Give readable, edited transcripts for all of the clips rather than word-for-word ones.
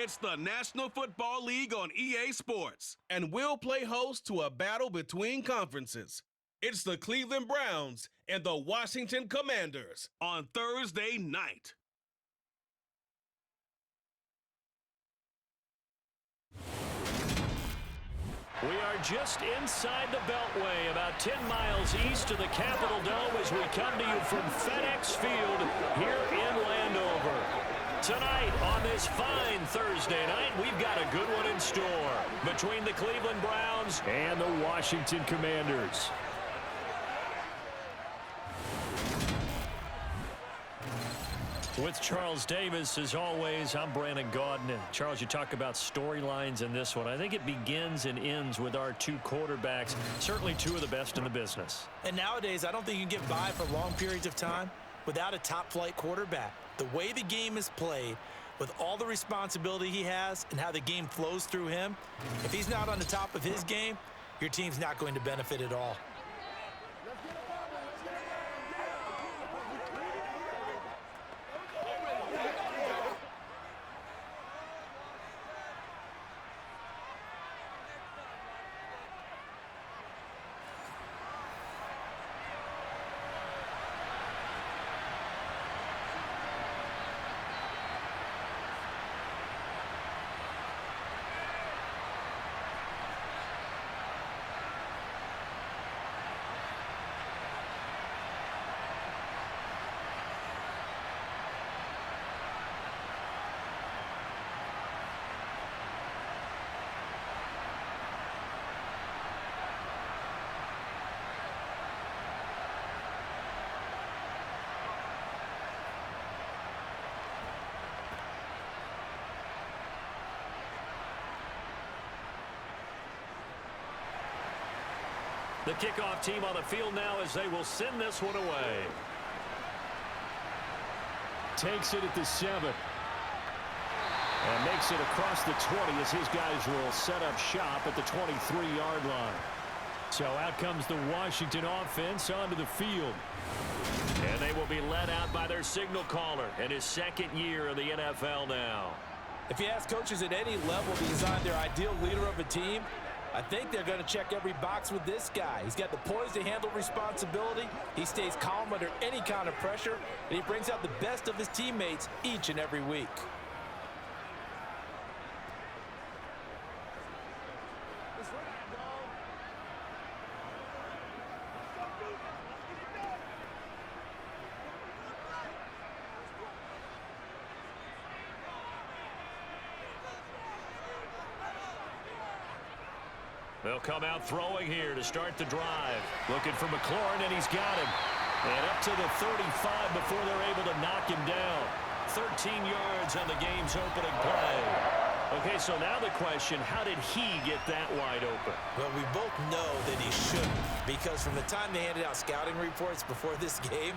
It's the National Football League on EA Sports, and we'll play host to a battle between conferences. It's the Cleveland Browns and the Washington Commanders on Thursday night. We are just inside the Beltway, about 10 miles east of the Capitol Dome as we come to you from FedEx Field here in Landover. Tonight, on this fine Thursday night, we've got a good one in store between the Cleveland Browns and the Washington Commanders. With Charles Davis, as always, I'm Brandon Gaudin. And Charles, you talk about storylines in this one. I think it begins and ends with our two quarterbacks, certainly two of the best in the business. And nowadays, I don't think you can get by for long periods of time without a top-flight quarterback. The way the game is played, with all the responsibility he has and how the game flows through him, if he's not on the top of his game, your team's not going to benefit at all. The kickoff team on the field now as they will send this one away. Takes it at the 7. And makes it across the 20 as his guys will set up shop at the 23-yard line. So out comes the Washington offense onto the field. And they will be led out by their signal caller in his second year of the NFL now. If you ask coaches at any level to design their ideal leader of a team, I think they're going to check every box with this guy. He's got the poise to handle responsibility. He stays calm under any kind of pressure, and he brings out the best of his teammates each and every week. They'll come out throwing here to start the drive. Looking for McLaurin, and he's got him. And up to the 35 before they're able to knock him down. 13 yards on the game's opening play. Okay, so now the question, how did he get that wide open? Well, we both know that he shouldn't, because from the time they handed out scouting reports before this game,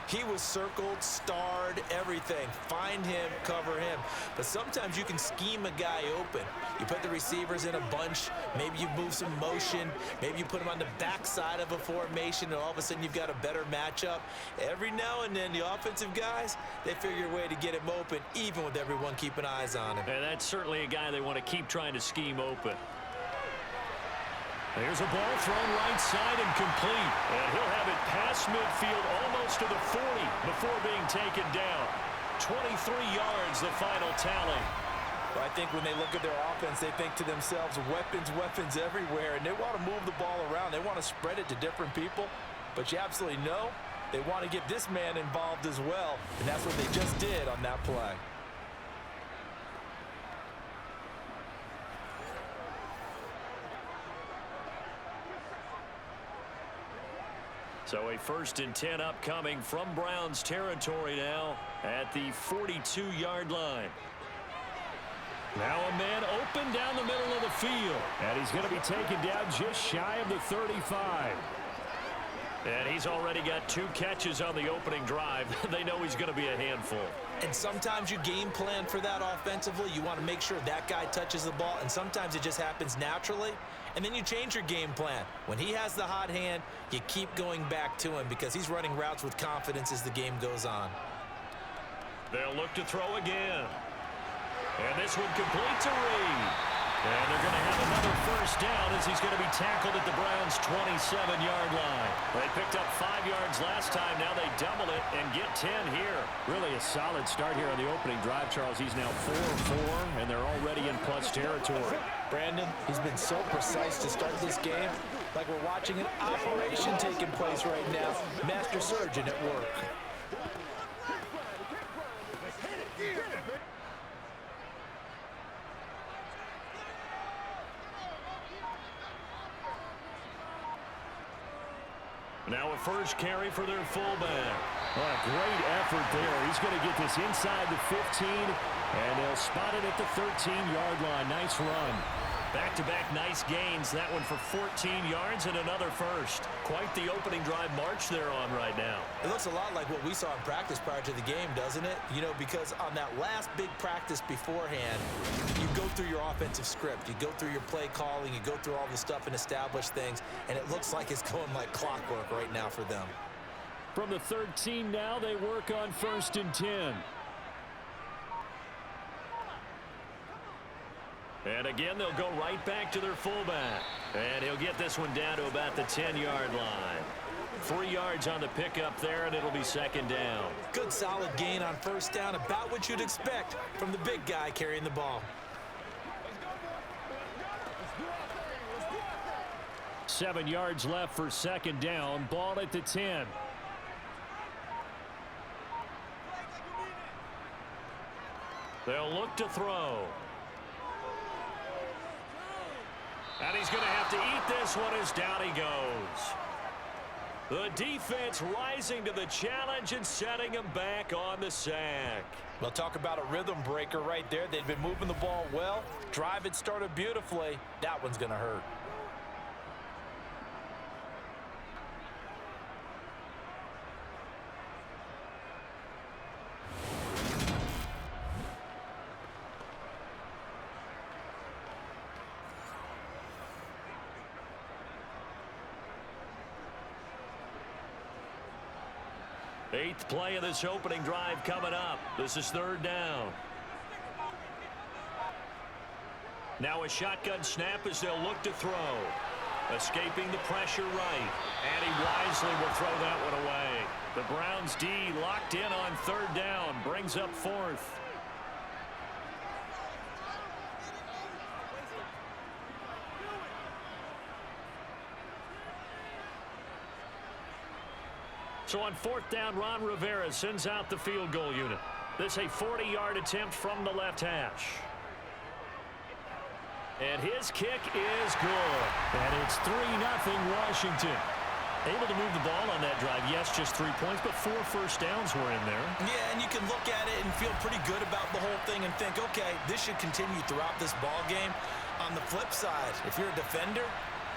he was circled, starred, everything. Find him, cover him. But sometimes you can scheme a guy open. You put the receivers in a bunch. Maybe you move some motion. Maybe you put them on the backside of a formation, and all of a sudden you've got a better matchup. Every now and then, the offensive guys, they figure a way to get him open, even with everyone keeping eyes on him. And that's certainly a guy they want to keep trying to scheme open. There's a ball thrown right side and complete. And he'll have it past midfield almost to the 40 before being taken down. 23 yards, the final tally. Well, I think when they look at their offense, they think to themselves, weapons, weapons everywhere. And they want to move the ball around. They want to spread it to different people. But you absolutely know they want to get this man involved as well. And that's what they just did on that play. So a 1st and 10 upcoming from Browns territory now at the 42-yard line. Now a man open down the middle of the field. And he's going to be taken down just shy of the 35. And he's already got 2 catches on the opening drive. They know he's going to be a handful. And sometimes you game plan for that offensively. You want to make sure that guy touches the ball, and sometimes it just happens naturally. And then you change your game plan. When he has the hot hand, you keep going back to him because he's running routes with confidence as the game goes on. They'll look to throw again. And this one complete to Reed. And they're going to have another first down as he's going to be tackled at the Browns' 27-yard line. They picked up 5 yards last time. Now they double it and get 10 here. Really a solid start here on the opening drive, Charles. He's now 4-4, and they're already in plus territory. Brandon, he's been so precise to start this game. Like we're watching an operation taking place right now. Master surgeon at work. Now a first carry for their fullback. What a great effort there. He's going to get this inside the 15, and they'll spot it at the 13-yard line. Nice run. Back-to-back nice gains. That one for 14 yards and another first. Quite the opening drive march they're on right now. It looks a lot like what we saw in practice prior to the game, doesn't it? You know, because on that last big practice beforehand, you go through your offensive script. You go through your play calling. You go through all the stuff and establish things. And it looks like it's going like clockwork right now for them. From the 13 now, they work on 1st and 10. And again, they'll go right back to their fullback. And he'll get this one down to about the 10-yard line. 3 yards on the pickup there, and it'll be 2nd down. Good solid gain on 1st down, about what you'd expect from the big guy carrying the ball. 7 yards left for 2nd down. Ball at the 10. They'll look to throw. And he's going to have to eat this one as down he goes. The defense rising to the challenge and setting him back on the sack. Well, talk about a rhythm breaker right there. They've been moving the ball well. Drive it started beautifully. That one's going to hurt. Eighth play of this opening drive coming up. This is 3rd down. Now a shotgun snap as they'll look to throw. Escaping the pressure right. And he wisely will throw that one away. The Browns D locked in on 3rd down. Brings up 4th. So on 4th down, Ron Rivera sends out the field goal unit. This a 40-yard attempt from the left hash. And his kick is good. And it's 3-0 Washington. Able to move the ball on that drive. Yes, just 3 points, but 4 first downs were in there. Yeah, and you can look at it and feel pretty good about the whole thing and think, okay, this should continue throughout this ball game. On the flip side, if you're a defender,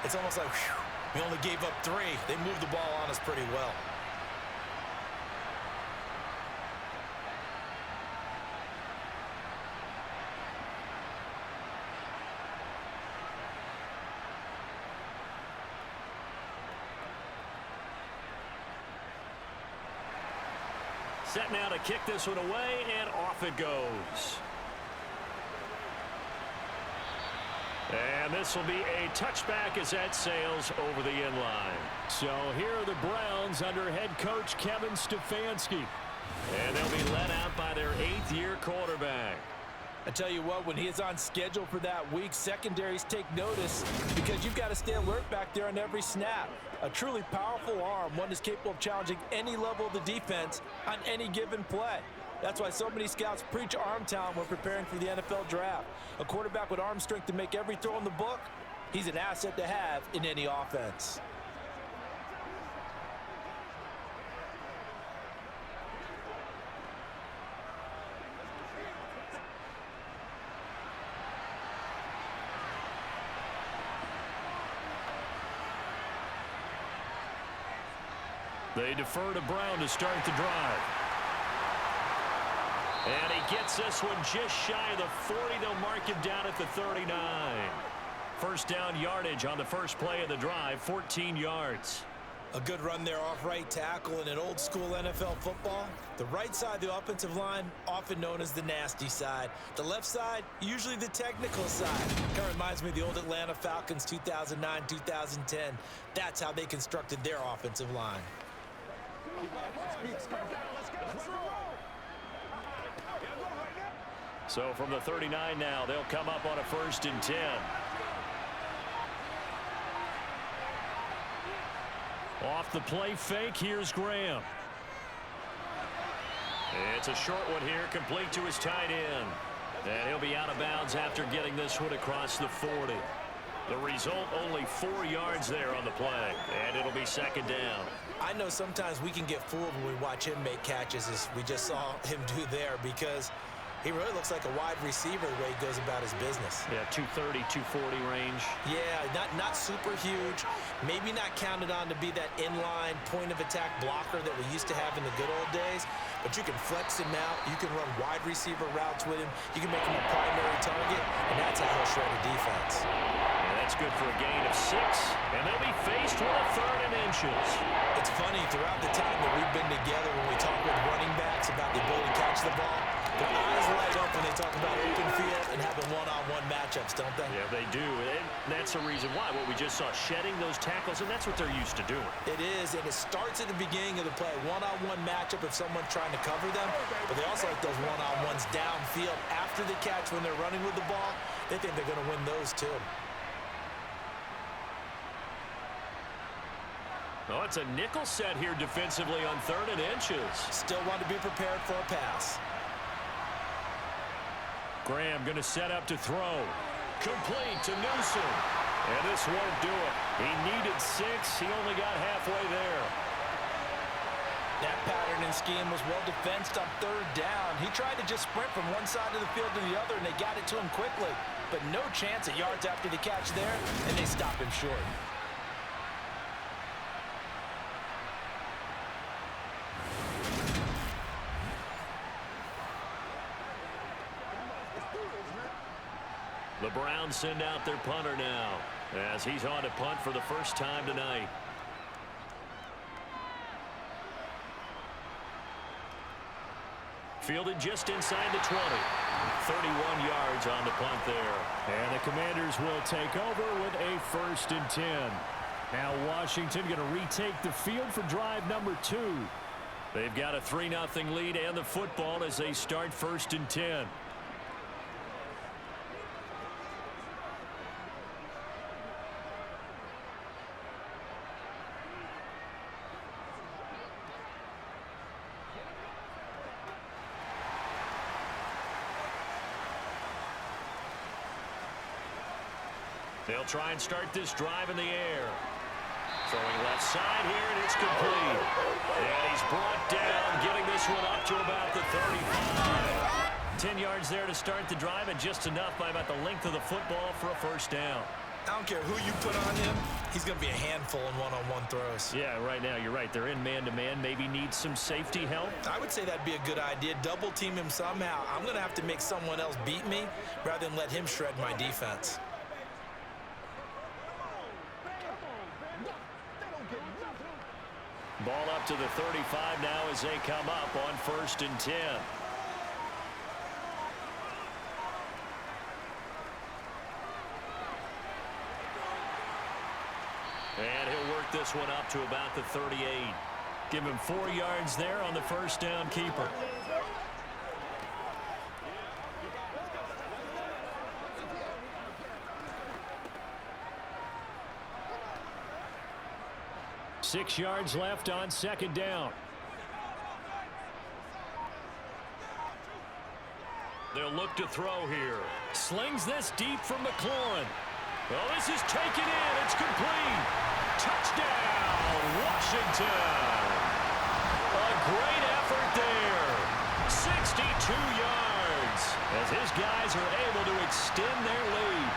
it's almost like, whew, we only gave up 3. They moved the ball on us pretty well. Set now to kick this one away, and off it goes. And this will be a touchback as that sails over the end line. So here are the Browns under head coach Kevin Stefanski. And they'll be led out by their 8th-year quarterback. I tell you what, when he is on schedule for that week, secondaries take notice because you've got to stay alert back there on every snap. A truly powerful arm, one that's capable of challenging any level of the defense on any given play. That's why so many scouts preach arm talent when preparing for the NFL draft. A quarterback with arm strength to make every throw in the book, he's an asset to have in any offense. They defer to Brown to start the drive. And he gets this one just shy of the 40. They'll mark him down at the 39. First down yardage on the first play of the drive, 14 yards. A good run there off right tackle in an old-school NFL football. The right side of the offensive line, often known as the nasty side. The left side, usually the technical side. Kind of reminds me of the old Atlanta Falcons 2009-2010. That's how they constructed their offensive line. So from the 39 now, they'll come up on a 1st and 10. Off the play fake, here's Graham. It's a short one here, complete to his tight end. And he'll be out of bounds after getting this one across the 40. The result, only 4 yards there on the play, and it'll be 2nd down. I know sometimes we can get fooled when we watch him make catches, as we just saw him do there, because he really looks like a wide receiver the way he goes about his business. Yeah, 230, 240 range. Yeah, not super huge. Maybe not counted on to be that inline point-of-attack blocker that we used to have in the good old days. But you can flex him out. You can run wide receiver routes with him. You can make him a primary target, and that's how he'll shred a defense. And that's good for a gain of 6. And they'll be faced with a 3rd and inches. It's funny, throughout the time that we've been together, when we talk with running backs about the ability to catch the ball, their eyes light up when they talk about open field and having one-on-one matchups, don't they? Yeah, they do. And that's the reason why. What we just saw, shedding those tackles, and that's what they're used to doing. It is, and it starts at the beginning of the play. One-on-one matchup if someone's trying to cover them, but they also like those one-on-ones downfield after the catch when they're running with the ball. They think they're going to win those too. Oh, it's a nickel set here defensively on 3rd and inches. Still want to be prepared for a pass. Graham going to set up to throw. Complete to Newsom. And this won't do it. He needed 6. He only got halfway there. That pattern and scheme was well defensed on 3rd down. He tried to just sprint from one side of the field to the other, and they got it to him quickly. But no chance at yards after the catch there, and they stop him short. The Browns send out their punter now, as he's on to punt for the first time tonight. Fielded just inside the 20. 31 yards on the punt there. And the Commanders will take over with a 1st and 10. Now Washington going to retake the field for drive number 2. They've got a 3-0 lead and the football as they start 1st and 10. They'll try and start this drive in the air. Throwing left side here, and it's complete. And he's brought down, getting this one up to about the 35. 10 yards there to start the drive, and just enough by about the length of the football for a 1st down. I don't care who you put on him, he's going to be a handful in one-on-one throws. Yeah, right now, you're right. They're in man-to-man. Maybe needs some safety help. I would say that'd be a good idea. Double team him somehow. I'm going to have to make someone else beat me rather than let him shred my defense. Ball up to the 35 now as they come up on 1st and 10. And he'll work this one up to about the 38. Give him 4 yards there on the 1st down keeper. Six yards left on 2nd down. They'll look to throw here. Slings this deep from McLaurin. Well, this is taken in. It's complete. Touchdown, Washington. A great effort there. 62 yards as his guys are able to extend their lead.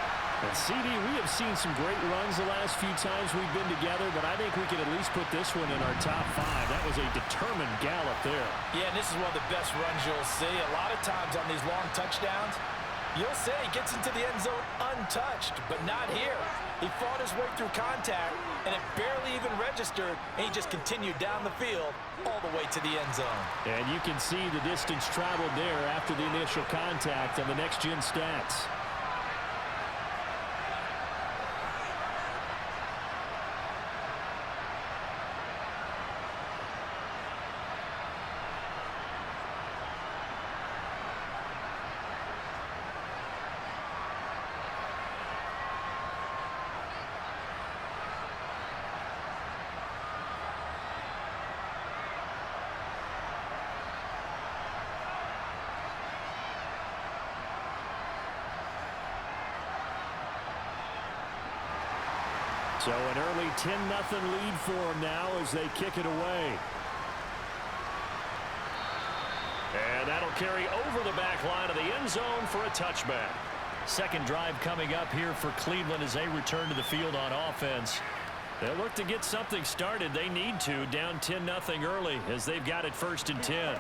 And CD, we have seen some great runs the last few times we've been together, but I think we could at least put this one in our top 5. That was a determined gallop there. Yeah, and this is one of the best runs you'll see. A lot of times on these long touchdowns, You'll say he gets into the end zone untouched, but not here. He fought his way through contact, and it barely even registered, and he just continued down the field all the way to the end zone. And you can see the distance traveled there after the initial contact on the next-gen stats. So an early 10-0 lead for them now as they kick it away. And that'll carry over the back line of the end zone for a touchback. Second drive coming up here for Cleveland as they return to the field on offense. They'll look to get something started. They need to, down 10-0 early as they've got it 1st and 10.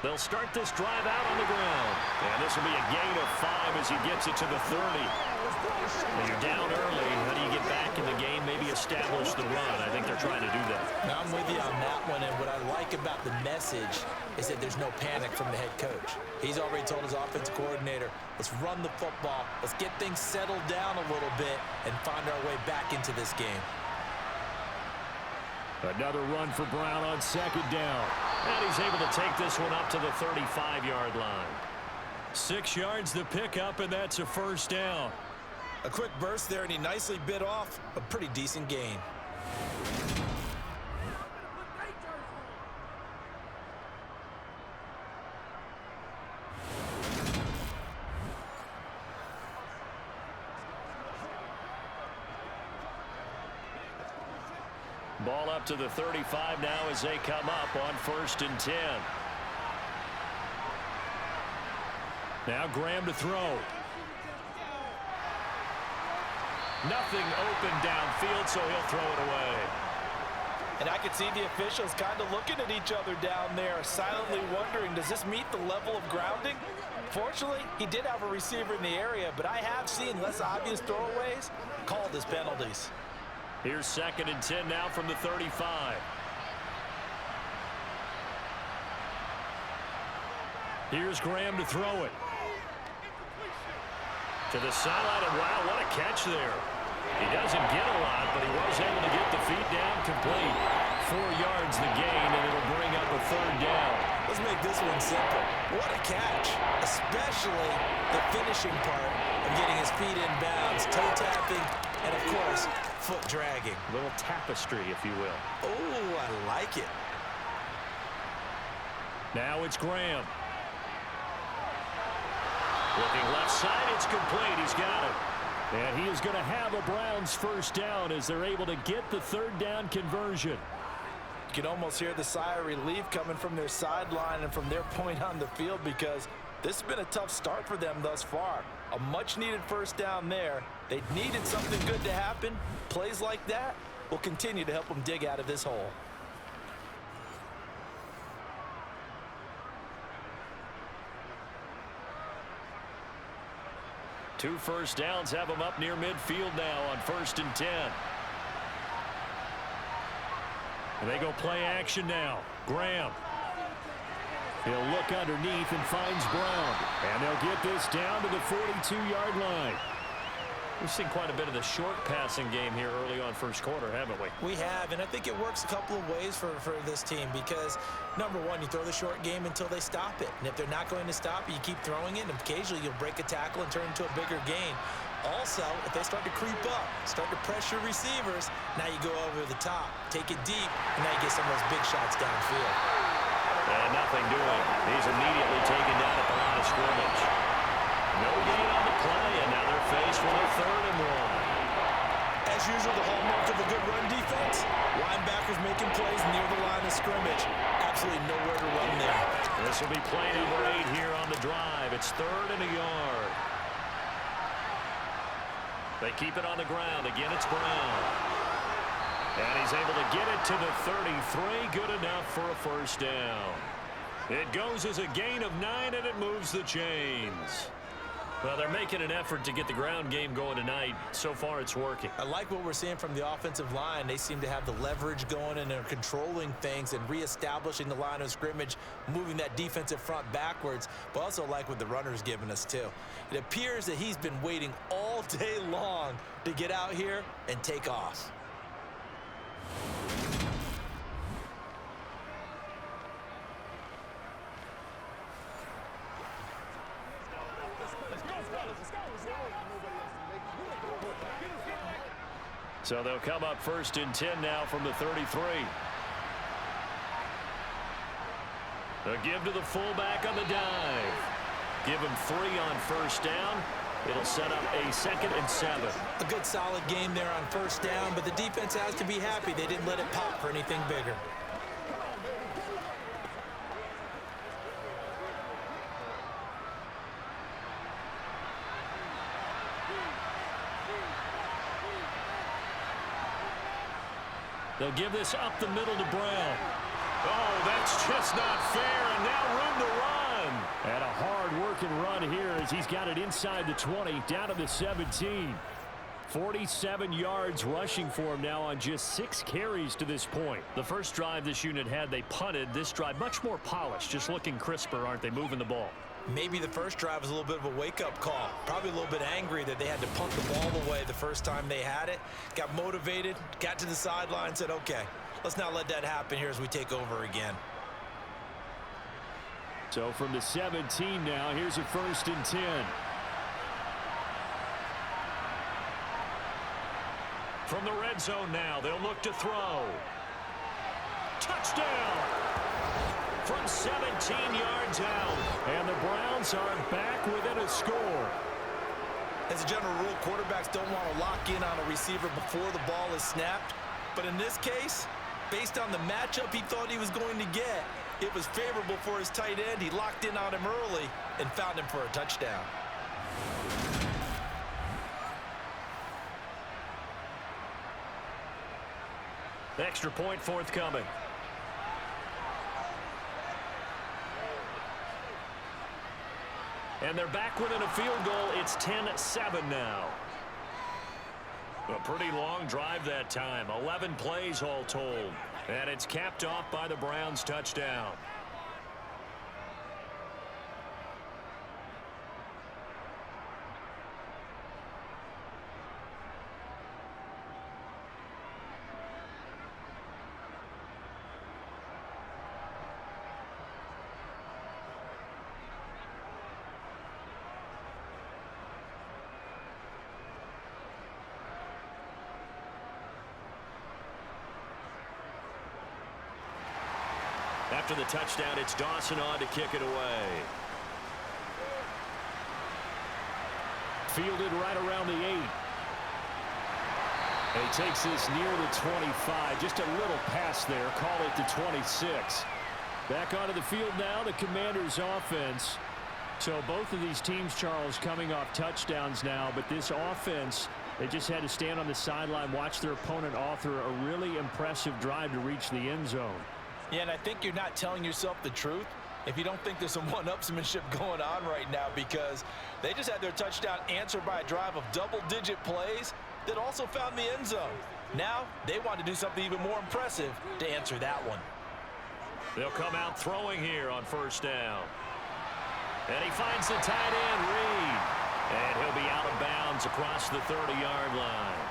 They'll start this drive out on the ground. And this will be a gain of 5 as he gets it to the 30. When you're down early, how do you get back in the game, maybe establish the run? I think they're trying to do that. Now I'm with you on that one, and what I like about the message is that there's no panic from the head coach. He's already told his offensive coordinator, let's run the football, let's get things settled down a little bit and find our way back into this game. Another run for Brown on 2nd down. And he's able to take this one up to the 35-yard line. 6 yards the pickup, and that's a 1st down. A quick burst there, and he nicely bit off a pretty decent gain. Ball up to the 35 now as they come up on 1st and 10. Now Graham to throw. Nothing open downfield, so he'll throw it away. And I could see the officials kind of looking at each other down there, silently wondering, does this meet the level of grounding? Fortunately, he did have a receiver in the area, but I have seen less obvious throwaways called as penalties. Here's 2nd and 10 now from the 35. Here's Graham to throw it. To the sideline, and wow, what a catch there. He doesn't get a lot, but he was able to get the feet down complete. 4 yards the gain, and it'll bring up a 3rd down. Let's make this one simple. What a catch, especially the finishing part of getting his feet in bounds, toe tapping, and of course, foot dragging. A little tapestry, if you will. Oh, I like it. Now it's Graham. Looking left side, it's complete. He's got it. And he is going to have a Browns 1st down as they're able to get the 3rd down conversion. You can almost hear the sigh of relief coming from their sideline and from their point on the field because this has been a tough start for them thus far. A much-needed 1st down there. They needed something good to happen. Plays like that will continue to help them dig out of this hole. Two 1st downs have them up near midfield now on 1st and 10. And they go play action now. Graham. He'll look underneath and finds Brown. And they'll get this down to the 42-yard line. We've seen quite a bit of the short passing game here early on 1st quarter, haven't we? We have, and I think it works a couple of ways for this team because, number one, you throw the short game until they stop it. And if they're not going to stop it, you keep throwing it, and occasionally you'll break a tackle and turn it into a bigger gain. Also, if they start to creep up, start to pressure receivers, now you go over the top, take it deep, and now you get some of those big shots downfield. And nothing doing. He's immediately taken down at the line of scrimmage. No gain on the play, and now they're faced with a 3rd and 1. As usual, the hallmark of a good run defense, linebackers making plays near the It's 3rd and a yard. They keep it on the ground. Again, it's Brown. And he's able to get it to the 33. Good enough for a first down. It goes as a gain of 9, and it moves the chains. Well, they're making an effort to get the ground game going tonight. So far, it's working. I like what we're seeing from the offensive line. They seem to have the leverage going, and they're controlling things and reestablishing the line of scrimmage, moving that defensive front backwards, but also like what the runner's giving us, too. It appears that he's been waiting all day long to get out here and take off. So they'll come up 1st and 10 now from the 33. A give to the fullback on the dive. Give him 3 on first down. It'll set up a 2nd and 7. A good solid game there on first down, but the defense has to be happy they didn't let it pop for anything bigger. They'll give this up the middle to Brown. Oh, that's just not fair, and now room to run. And a hard-working run here as he's got it inside the 20, down to the 17. 47 yards rushing for him now on just 6 carries to this point. The first drive this unit had, they punted. This drive, much more polished, just looking crisper, aren't they, moving the ball? Maybe the first drive was a little bit of a wake-up call. Probably a little bit angry that they had to punt the ball away the first time they had it. Got motivated, got to the sideline, said, okay, let's not let that happen here as we take over again. So from the 17 now, here's a 1st and 10. From the red zone now, they'll look to throw. Touchdown! From 17 yards out. And the Browns are back within a score. As a general rule, quarterbacks don't want to lock in on a receiver before the ball is snapped. But in this case, based on the matchup he thought he was going to get, it was favorable for his tight end. He locked in on him early and found him for a touchdown. Extra point forthcoming. And they're back within a field goal. It's 10-7 now. A pretty long drive that time. 11 plays all told. And it's capped off by the Browns' touchdown. After the touchdown, it's Dawson on to kick it away. Fielded right around the 8. He takes this near the 25. Just a little pass there. Call it the 26. Back onto the field now, the Commanders' offense. So both of these teams, Charles, coming off touchdowns now, but this offense, they just had to stand on the sideline, watch their opponent author a really impressive drive to reach the end zone. Yeah, and I think you're not telling yourself the truth if you don't think there's some one-upsmanship going on right now, because they just had their touchdown answered by a drive of double-digit plays that also found the end zone. Now they want to do something even more impressive to answer that one. They'll come out throwing here on first down. And he finds the tight end, Reed. And he'll be out of bounds across the 30-yard line.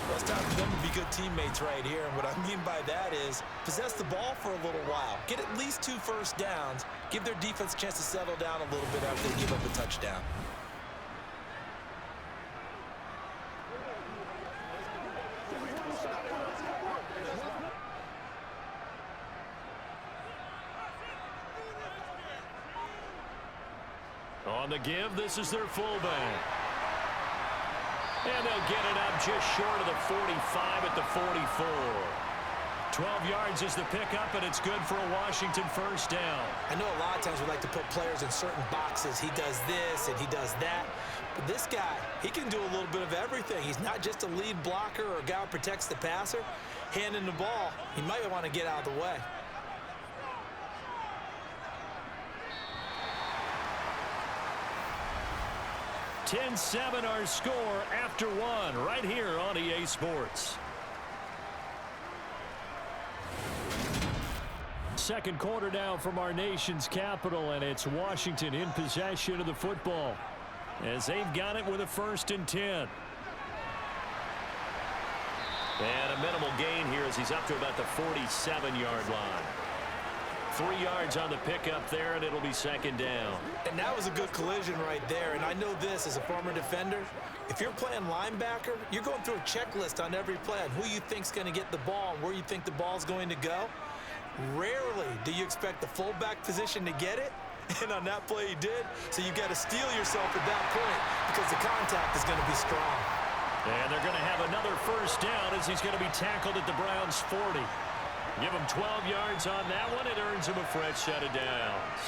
Well, it's time for them to be good teammates right here. And what I mean by that is possess the ball for a little while. Get at least 2 first downs. Give their defense a chance to settle down a little bit after they give up a touchdown. On the give, this is their fullback. And they'll get it up just short of the 45 at the 44. 12 yards is the pickup, and it's good for a Washington first down. I know a lot of times we like to put players in certain boxes. He does this and he does that. But this guy, he can do a little bit of everything. He's not just a lead blocker or a guy who protects the passer. Handing the ball, he might want to get out of the way. (10-7) our score after one right here on EA Sports. Second quarter now from our nation's capital, and it's Washington in possession of the football as they've got it with a 1st and 10. And a minimal gain here as he's up to about the 47-yard line. 3 yards on the pickup there, and it'll be 2nd down. And that was a good collision right there. And I know this as a former defender. If you're playing linebacker, you're going through a checklist on every play on who you think's going to get the ball and where you think the ball's going to go. Rarely do you expect the fullback position to get it. And on that play he did. So you got to steel yourself at that point because the contact is going to be strong. And they're going to have another 1st down as he's going to be tackled at the Browns' 40. Give him 12 yards on that one. It earns him a fresh set of downs.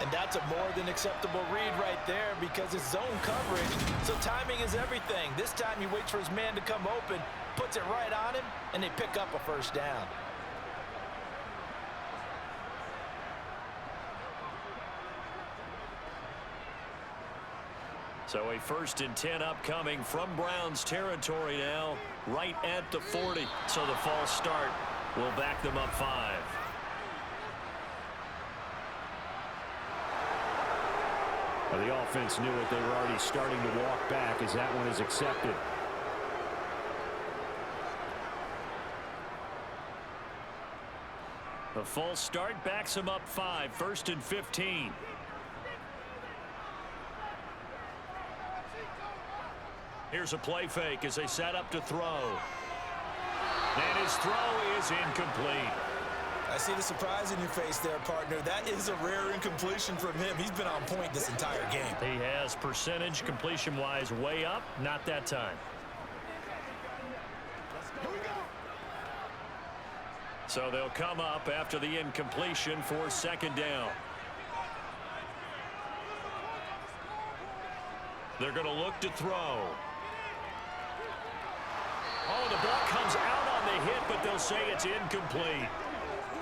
And that's a more than acceptable read right there because it's zone coverage. So timing is everything. This time he waits for his man to come open, puts it right on him, and they pick up a 1st down. So a 1st and 10 upcoming from Browns territory now, right at the 40. So the false start will back them up 5. Well, the offense knew it. They were already starting to walk back as that one is accepted. The false start backs them up 5. 1st and 15. Here's a play fake as they set up to throw. And his throw is incomplete. I see the surprise in your face there, partner. That is a rare incompletion from him. He's been on point this entire game. He has percentage completion-wise way up. Not that time. So they'll come up after the incompletion for 2nd down. They're going to look to throw. Oh, the ball comes out on the hit, but they'll say it's incomplete.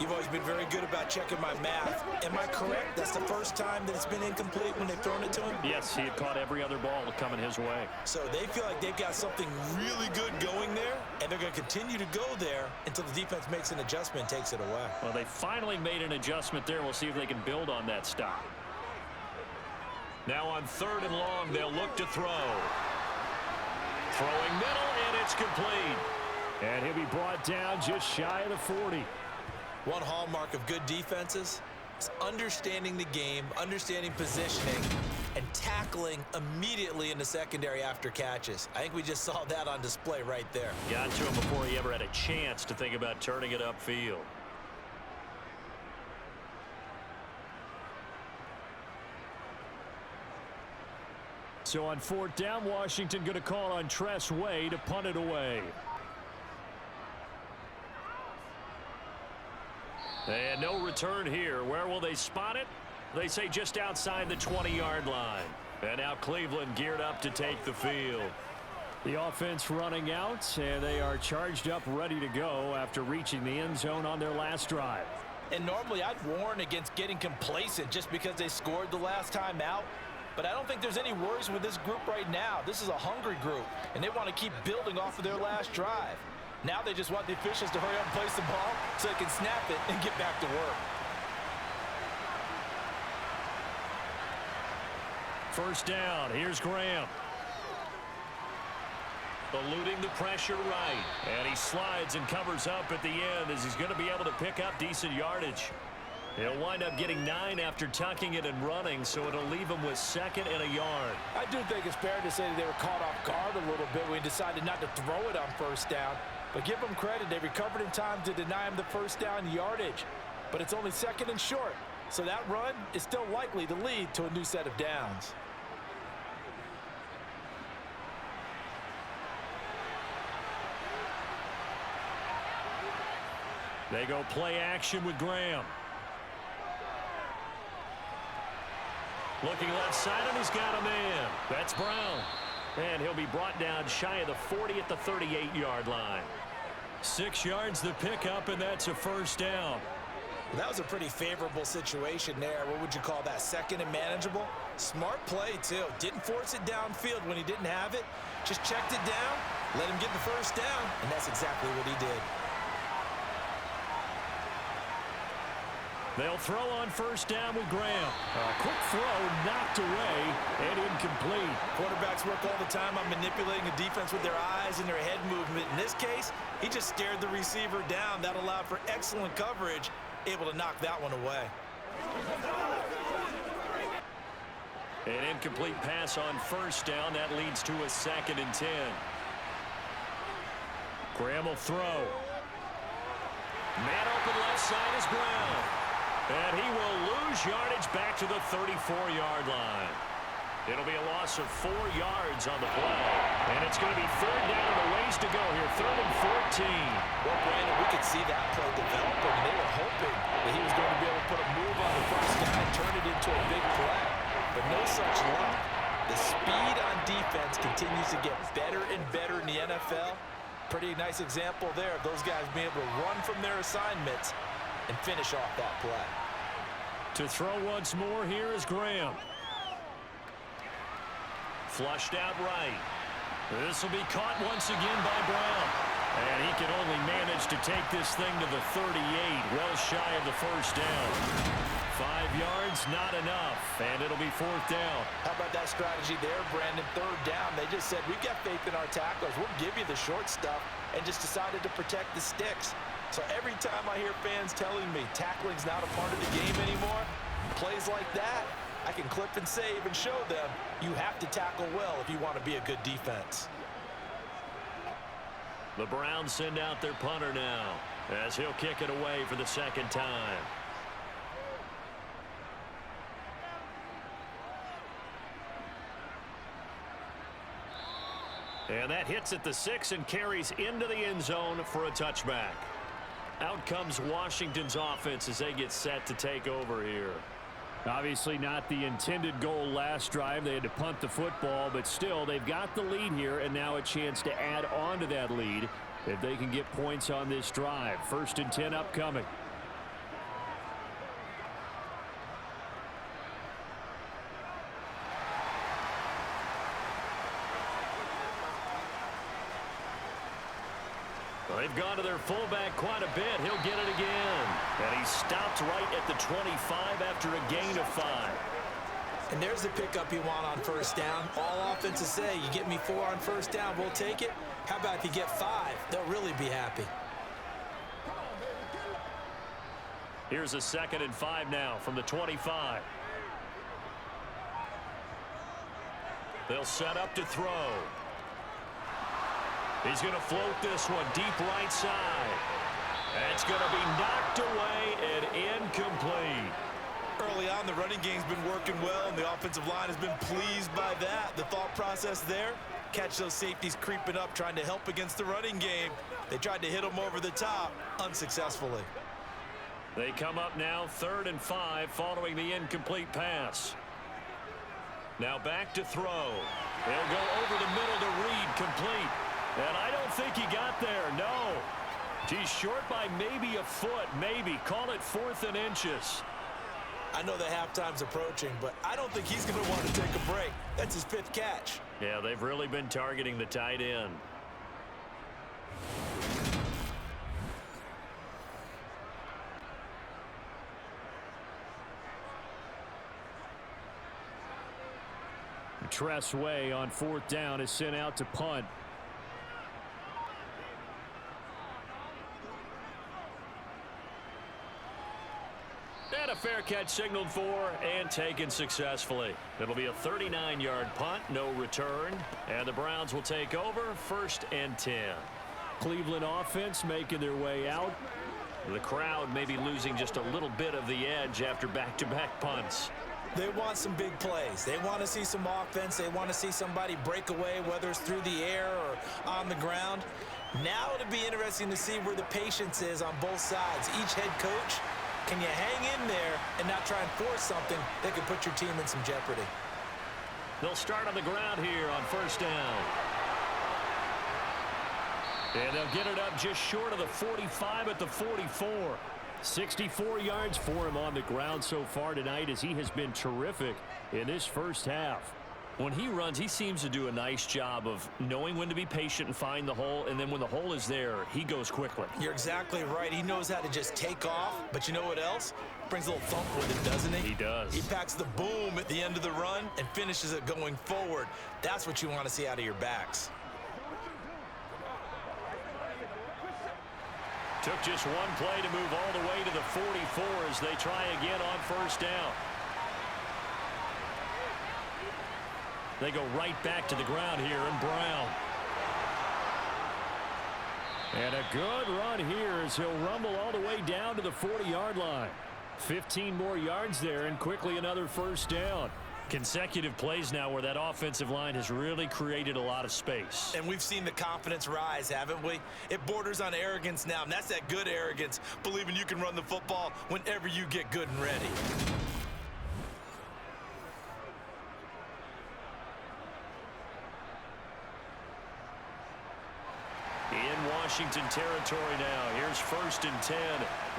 You've always been very good about checking my math. Am I correct? That's the first time that it's been incomplete when they've thrown it to him? Yes, he had caught every other ball coming his way. So they feel like they've got something really good going there, and they're going to continue to go there until the defense makes an adjustment and takes it away. Well, they finally made an adjustment there. We'll see if they can build on that stop. Now on 3rd and long, they'll look to throw. Throwing middle, and it's complete. And he'll be brought down just shy of the 40. One hallmark of good defenses is understanding the game, understanding positioning, and tackling immediately in the secondary after catches. I think we just saw that on display right there. Got to him before he ever had a chance to think about turning it upfield. So on 4th down, Washington going to call on Tress Way to punt it away. And no return here. Where will they spot it? They say just outside the 20-yard line. And now Cleveland geared up to take the field. The offense running out, and they are charged up, ready to go after reaching the end zone on their last drive. And normally I'd warn against getting complacent just because they scored the last time out. But I don't think there's any worries with this group right now. This is a hungry group, and they want to keep building off of their last drive. Now they just want the officials to hurry up and place the ball so they can snap it and get back to work. 1st down. Here's Graham. Eluding the pressure right. And he slides and covers up at the end as he's going to be able to pick up decent yardage. He'll wind up getting 9 after tucking it and running, so it'll leave him with 2nd and a yard. I do think it's fair to say that they were caught off guard a little bit when he decided not to throw it on 1st down. But give them credit. They recovered in time to deny him the 1st down yardage. But it's only 2nd and short. So that run is still likely to lead to a new set of downs. They go play action with Graham. Looking left side, and he's got a man. That's Brown. And he'll be brought down shy of the 40 at the 38-yard line. 6 yards the pickup, and that's a first down. That was a pretty favorable situation there. What would you call that? Second and manageable? Smart play, too. Didn't force it downfield when he didn't have it. Just checked it down, let him get the first down, and that's exactly what he did. They'll throw on first down with Graham. A quick throw knocked away and incomplete. Quarterbacks work all the time on manipulating the defense with their eyes and their head movement. In this case, he just stared the receiver down. That allowed for excellent coverage, able to knock that one away. An incomplete pass on first down. That leads to a 2nd and 10. Graham will throw. Man open left side is Brown. And he will lose yardage back to the 34-yard line. It'll be a loss of 4 yards on the play. And it's going to be 3rd down and a ways to go here. 3rd and 14. Well, Brandon, we could see that play developing. They were hoping that he was going to be able to put a move on the first guy and turn it into a big play. But no such luck. The speed on defense continues to get better and better in the NFL. Pretty nice example there of those guys being able to run from their assignments and finish off that play. To throw once more here is Graham. Flushed out right. This will be caught once again by Brown. And he can only manage to take this thing to the 38, well shy of the first down. 5 yards, not enough, and it'll be 4th down. How about that strategy there, Brandon? 3rd down, they just said, we've got faith in our tacklers. We'll give you the short stuff, and just decided to protect the sticks. So every time I hear fans telling me tackling's not a part of the game anymore, plays like that, I can clip and save and show them you have to tackle well if you want to be a good defense. The Browns send out their punter now as he'll kick it away for the 2nd time. And that hits at the 6 and carries into the end zone for a touchback. Out comes Washington's offense as they get set to take over here. Obviously not the intended goal last drive. They had to punt the football, but still they've got the lead here and now a chance to add on to that lead if they can get points on this drive. 1st and 10 upcoming. They've gone to their fullback quite a bit. He'll get it again. And he stopped right at the 25 after a gain of 5. And there's the pickup you want on first down. All offenses say, you get me 4 on first down, we'll take it. How about if you get 5? They'll really be happy. Here's a 2nd and 5 now from the 25. They'll set up to throw. He's going to float this one deep right side. It's going to be knocked away and incomplete. Early on, the running game's been working well, and the offensive line has been pleased by that. The thought process there, catch those safeties creeping up, trying to help against the running game. They tried to hit them over the top, unsuccessfully. They come up now 3rd and 5 following the incomplete pass. Now back to throw. They'll go over the middle to Reed, complete. And I don't think he got there, no. He's short by maybe a foot, maybe. Call it 4th and inches. I know the halftime's approaching, but I don't think he's going to want to take a break. That's his 5th catch. Yeah, they've really been targeting the tight end. Tress Way on 4th down is sent out to punt. And a fair catch signaled for and taken successfully. It'll be a 39-yard punt, no return. And the Browns will take over 1st and 10. Cleveland offense making their way out. The crowd may be losing just a little bit of the edge after back-to-back punts. They want some big plays. They want to see some offense. They want to see somebody break away, whether it's through the air or on the ground. Now it'll be interesting to see where the patience is on both sides. Each head coach, can you hang in there and not try and force something that could put your team in some jeopardy? They'll start on the ground here on first down. And they'll get it up just short of the 45 at the 44. 64 yards for him on the ground so far tonight, as he has been terrific in this first half. When he runs, he seems to do a nice job of knowing when to be patient and find the hole, and then when the hole is there, he goes quickly. You're exactly right. He knows how to just take off, but you know what else? Brings a little thump with it, doesn't he? He does. He packs the boom at the end of the run and finishes it going forward. That's what you want to see out of your backs. Took just one play to move all the way to the 44 as they try again on first down. They go right back to the ground here, and Brown. And a good run here as he'll rumble all the way down to the 40-yard line. 15 more yards there, and quickly another first down. Consecutive plays now where that offensive line has really created a lot of space. And we've seen the confidence rise, haven't we? It borders on arrogance now, and that's that good arrogance, believing you can run the football whenever you get good and ready. In Washington territory now. Here's 1st and 10,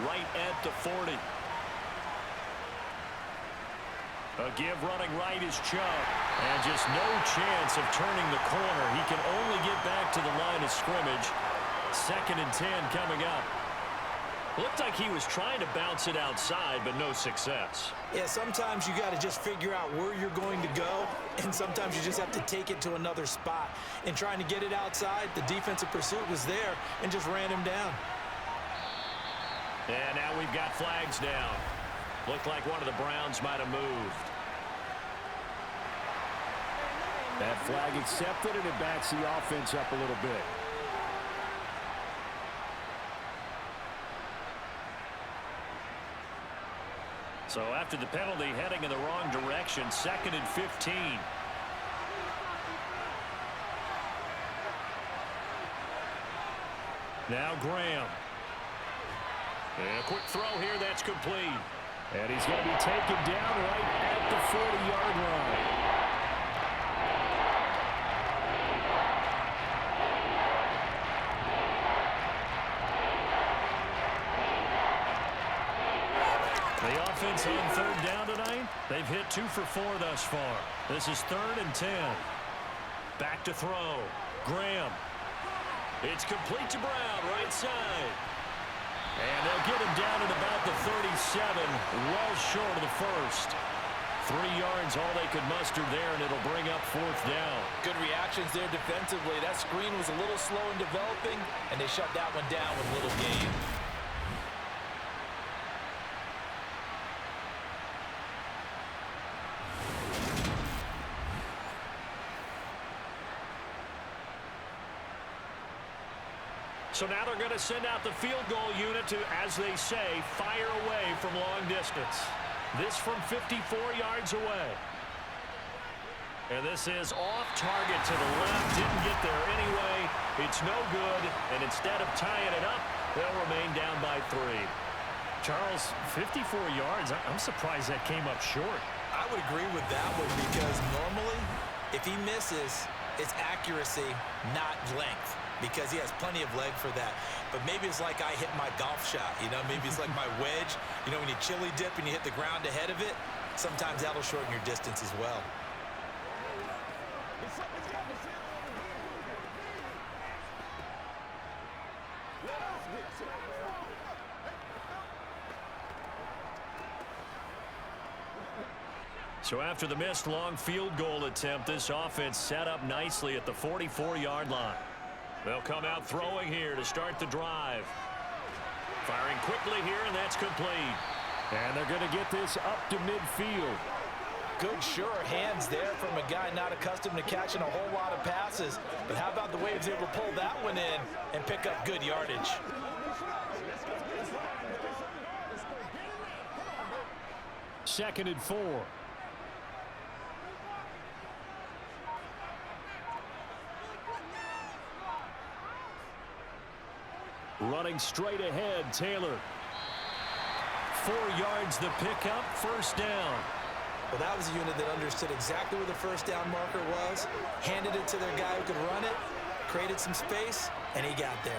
right at the 40. A give running right is Chubb. And just no chance of turning the corner. He can only get back to the line of scrimmage. 2nd and 10 coming up. Looked like he was trying to bounce it outside, but no success. Yeah, sometimes you got to just figure out where you're going to go, and sometimes you just have to take it to another spot. In trying to get it outside, the defensive pursuit was there and just ran him down. And now we've got flags down. Looked like one of the Browns might have moved. That flag accepted, and it backs the offense up a little bit. So after the penalty, heading in the wrong direction, 2nd and 15. Now Graham. And a quick throw here, that's complete. And he's going to be taken down right at the 40-yard line. The offense on 3rd down tonight, they've hit 2 for 4 thus far. This is 3rd and 10. Back to throw. Graham. It's complete to Brown, right side. And they'll get him down at about the 37, well short of the first. 3 yards, all they could muster there, and it'll bring up 4th down. Good reactions there defensively. That screen was a little slow in developing, and they shut that one down with little gain. So now they're going to send out the field goal unit to, as they say, fire away from long distance. This from 54 yards away. And this is off target to the left. Didn't get there anyway. It's no good. And instead of tying it up, they'll remain down by 3. Charles, 54 yards. I'm surprised that came up short. I would agree with that one because normally, if he misses, it's accuracy, not length. Because he has plenty of leg for that. But maybe it's like I hit my golf shot, you know? Maybe it's like my wedge. You know, when you chili dip and you hit the ground ahead of it, sometimes that'll shorten your distance as well. So after the missed long field goal attempt, this offense set up nicely at the 44-yard line. They'll come out throwing here to start the drive. Firing quickly here, and that's complete. And they're going to get this up to midfield. Good, sure hands there from a guy not accustomed to catching a whole lot of passes. But how about the way he was able to pull that one in and pick up good yardage? Second and 4. Running straight ahead, Taylor. 4 yards the pickup, first down. Well, that was a unit that understood exactly where the first down marker was, handed it to their guy who could run it, created some space, and he got there.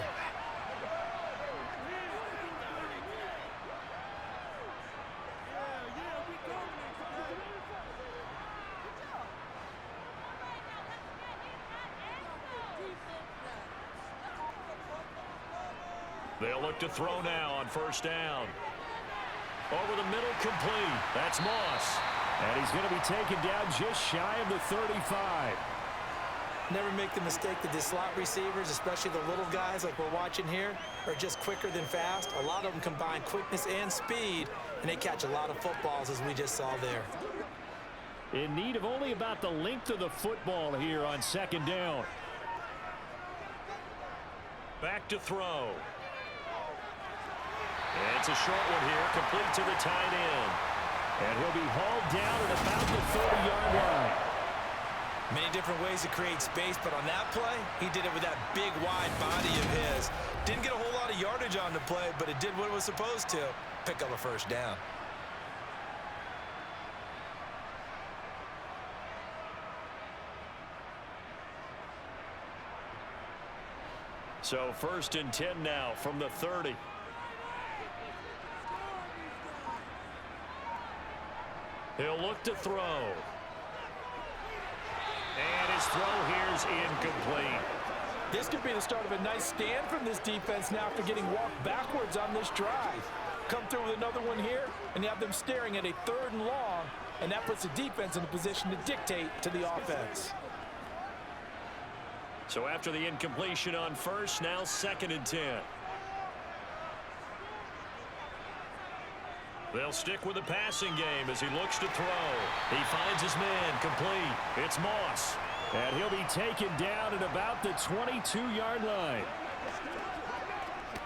They'll look to throw now on first down. Over the middle, complete. That's Moss. And he's going to be taken down just shy of the 35. Never make the mistake that the slot receivers, especially the little guys like we're watching here, are just quicker than fast. A lot of them combine quickness and speed, and they catch a lot of footballs, as we just saw there. In need of only about the length of the football here on second down. Back to throw. It's a short one here, complete to the tight end. And he'll be hauled down at about the 30-yard line. Many different ways to create space, but on that play, he did it with that big, wide body of his. Didn't get a whole lot of yardage on the play, but it did what it was supposed to, pick up a first down. So 1st and 10 now from the 30. He'll look to throw. And his throw here's incomplete. This could be the start of a nice stand from this defense now after getting walked backwards on this drive. Come through with another one here, and you have them staring at a 3rd and long, and that puts the defense in a position to dictate to the offense. So after the incompletion on first, now 2nd and 10. They'll stick with the passing game as he looks to throw. He finds his man, complete. It's Moss. And he'll be taken down at about the 22-yard line.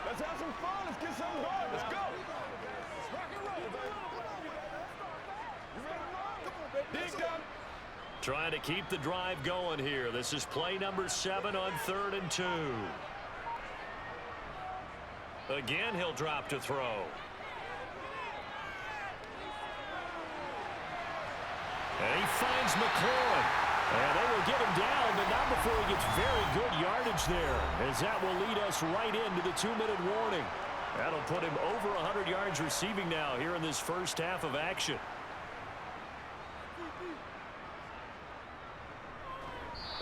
Let's have some fun. Let's get something going. Let's go. Rock and roll, baby. You ready to roll? Come on, baby. Dig down. Trying to keep the drive going here. This is play number 7 on 3rd and 2. Again, he'll drop to throw. And he finds McLaurin. And they will get him down, but not before he gets very good yardage there, as that will lead us right into the 2-minute warning. That'll put him over 100 yards receiving now here in this first half of action.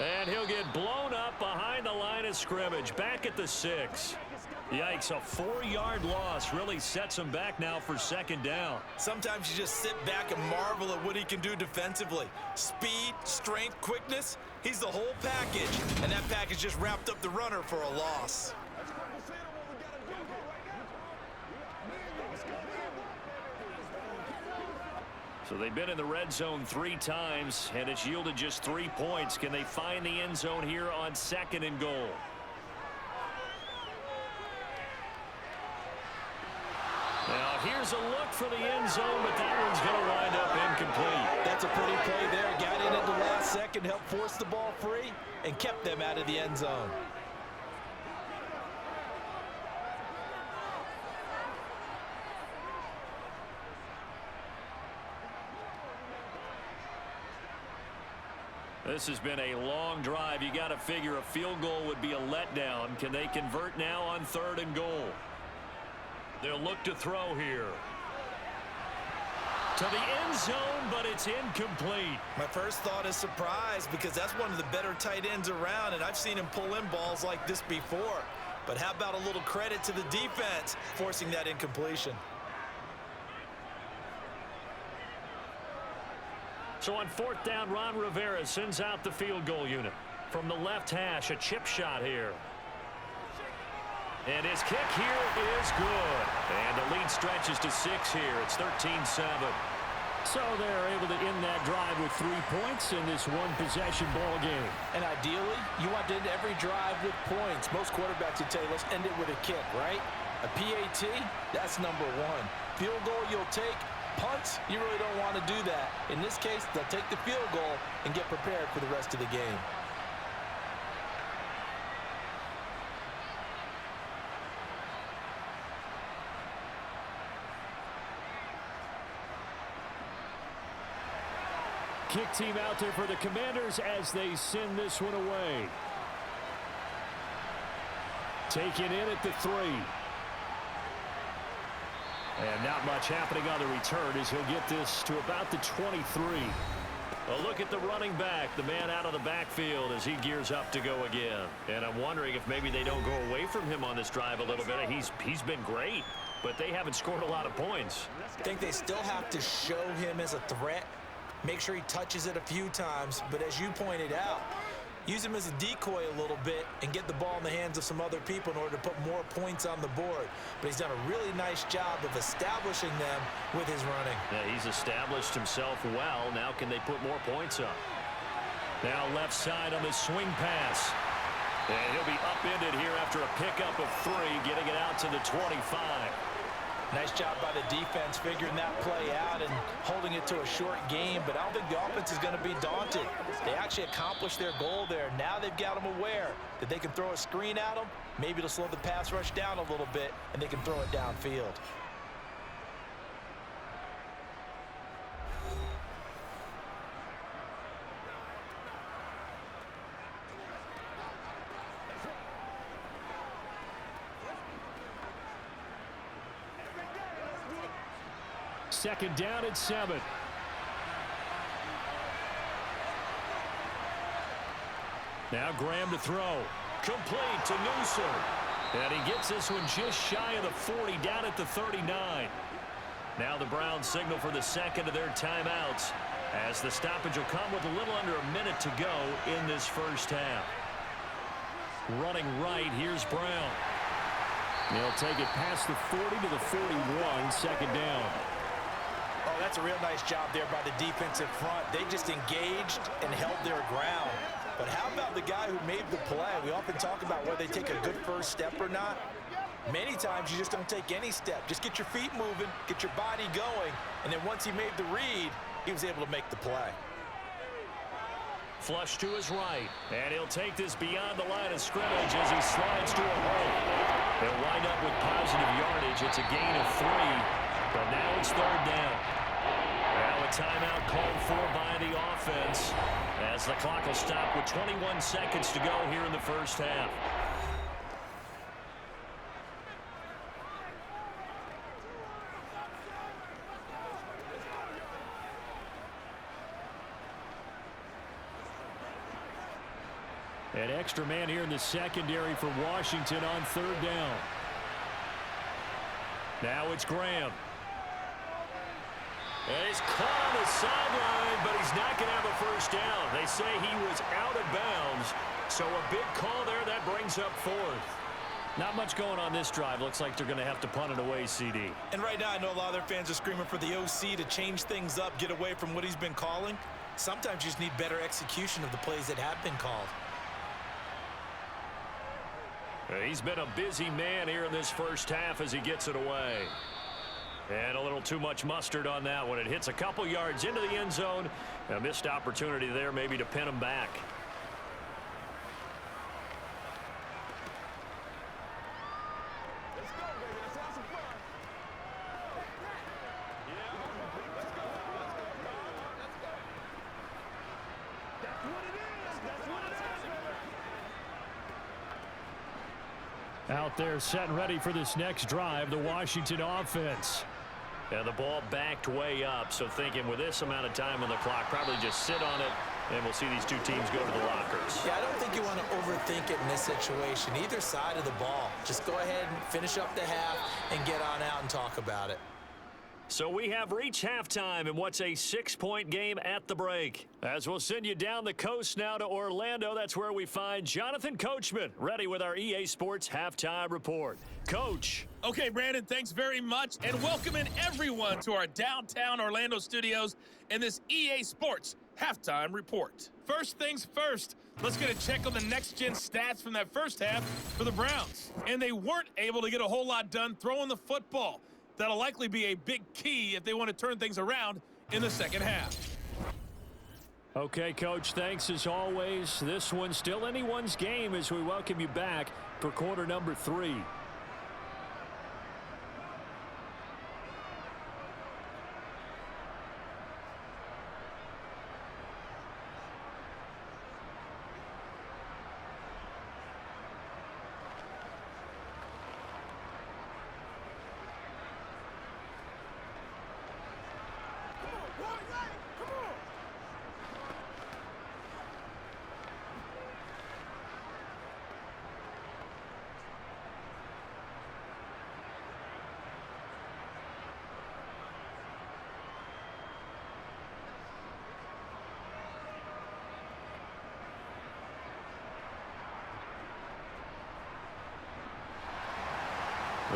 And he'll get blown up behind the line of scrimmage, back at the 6. Yikes, a 4-yard loss really sets him back now for 2nd down. Sometimes you just sit back and marvel at what he can do defensively. Speed, strength, quickness, he's the whole package. And that package just wrapped up the runner for a loss. So they've been in the red zone 3 times, and it's yielded just 3 points. Can they find the end zone here on 2nd and goal? Now, here's a look for the end zone, but that one's going to wind up incomplete. That's a pretty play there. Got in at the last second, helped force the ball free, and kept them out of the end zone. This has been a long drive. You got to figure a field goal would be a letdown. Can they convert now on 3rd and goal? They'll look to throw here. To the end zone, but it's incomplete. My first thought is surprise, because that's one of the better tight ends around, and I've seen him pull in balls like this before. But how about a little credit to the defense forcing that incompletion? So on 4th down, Ron Rivera sends out the field goal unit. From the left hash, a chip shot here. And his kick here is good. And the lead stretches to 6 here. It's 13-7. So they're able to end that drive with 3 points in this one-possession ball game. And ideally, you want to end every drive with points. Most quarterbacks would tell you, let's end it with a kick, right? A PAT, that's number 1. Field goal you'll take. Punts, you really don't want to do that. In this case, they'll take the field goal and get prepared for the rest of the game. kick team out there for the Commanders as they send this one away. Taken in at the 3. And not much happening on the return as he'll get this to about the 23. A look at the running back, the man out of the backfield as he gears up to go again. And I'm wondering if maybe they don't go away from him on this drive a little bit. He's been great, but they haven't scored a lot of points. I think they still have to show him as a threat. Make sure he touches it a few times. But as you pointed out, use him as a decoy a little bit and get the ball in the hands of some other people in order to put more points on the board. But he's done a really nice job of establishing them with his running. Yeah, he's established himself well. Now can they put more points up? Now left side on the swing pass. And he'll be upended here after a pickup of 3, getting it out to the 25. Nice job by the defense figuring that play out and holding it to a short game, but I don't think the offense is going to be daunted. They actually accomplished their goal there. Now they've got them aware that they can throw a screen at them. Maybe it'll slow the pass rush down a little bit, and they can throw it downfield. Second down at 7. Now Graham to throw. Complete to Newsom. And he gets this one just shy of the 40, down at the 39. Now the Browns signal for the second of their timeouts, as the stoppage will come with a little under a minute to go in this first half. Running right, here's Brown. He'll take it past the 40 to the 41, second down. Oh, that's a real nice job there by the defensive front. They just engaged and held their ground. But how about the guy who made the play? We often talk about whether they take a good first step or not. Many times you just don't take any step. Just get your feet moving, get your body going, and then once he made the read, he was able to make the play. Flush to his right, and he'll take this beyond the line of scrimmage as he slides to a hole. They'll wind up with positive yardage. It's a gain of 3, but now it's third down. Now a timeout called for by the offense, as the clock will stop with 21 seconds to go here in the first half. An extra man here in the secondary for Washington on third down. Now it's Graham. And he's caught on the sideline, but he's not going to have a first down. They say he was out of bounds, so a big call there. That brings up fourth. Not much going on this drive. Looks like they're going to have to punt it away, CD. And right now I know a lot of their fans are screaming for the OC to change things up, get away from what he's been calling. Sometimes you just need better execution of the plays that have been called. He's been a busy man here in this first half as he gets it away. And a little too much mustard on that one. It hits a couple yards into the end zone. A missed opportunity there maybe to pin him back. Let's go, baby. Let's have some fun. Yeah. Let's go. Let's go. That's what it is. That's what it is, baby. Out there set and ready for this next drive, the Washington offense. And the ball backed way up, so thinking with this amount of time on the clock, probably just sit on it, and we'll see these two teams go to the lockers. Yeah, I don't think you want to overthink it in this situation. Either side of the ball. Just go ahead and finish up the half and get on out and talk about it. So we have reached halftime in what's a 6-point game at the break. As we'll send you down the coast now to Orlando, that's where we find Jonathan Coachman, ready with our EA Sports Halftime Report. Coach. Okay, Brandon, thanks very much, and welcoming everyone to our downtown Orlando studios in this EA Sports Halftime Report. First things first, let's get a check on the next-gen stats from that first half for the Browns. And they weren't able to get a whole lot done throwing the football. That'll likely be a big key if they want to turn things around in the second half. Okay, Coach, thanks as always. This one's still anyone's game as we welcome you back for quarter number 3.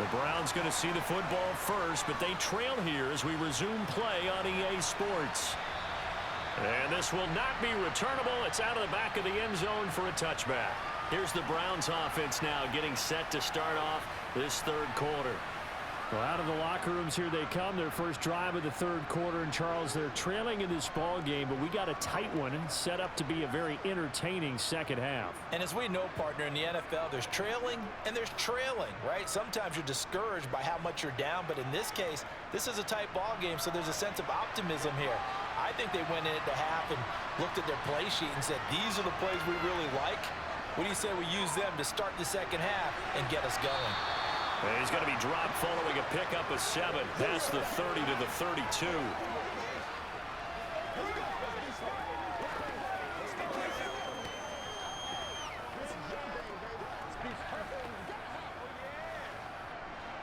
The Browns going to see the football first, but they trail here as we resume play on EA Sports. And this will not be returnable. It's out of the back of the end zone for a touchback. Here's the Browns offense now getting set to start off this third quarter. Well, out of the locker rooms here they come. Their first drive of the third quarter. And, Charles, they're trailing in this ball game, but we got a tight one and set up to be a very entertaining second half. And as we know, partner, in the NFL, there's trailing and there's trailing, right? Sometimes you're discouraged by how much you're down, but in this case, this is a tight ball game, so there's a sense of optimism here. I think they went into half and looked at their play sheet and said, these are the plays we really like. What do you say we use them to start the second half and get us going? And he's going to be dropped following a pickup of 7 past the 30 to the 32.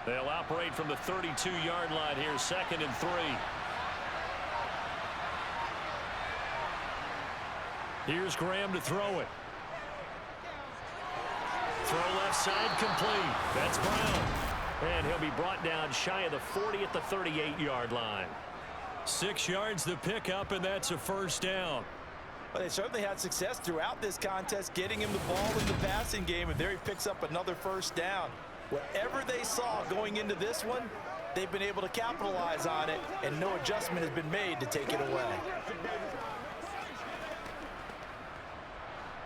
They'll operate from the 32-yard line here, 2nd and 3. Here's Graham to throw it. Throw left side complete. That's Brown. And he'll be brought down shy of the 40 at the 38-yard line. 6 yards the pickup, and that's a first down. Well, they certainly had success throughout this contest, getting him the ball in the passing game, and there he picks up another first down. Whatever they saw going into this one, they've been able to capitalize on it, and no adjustment has been made to take it away.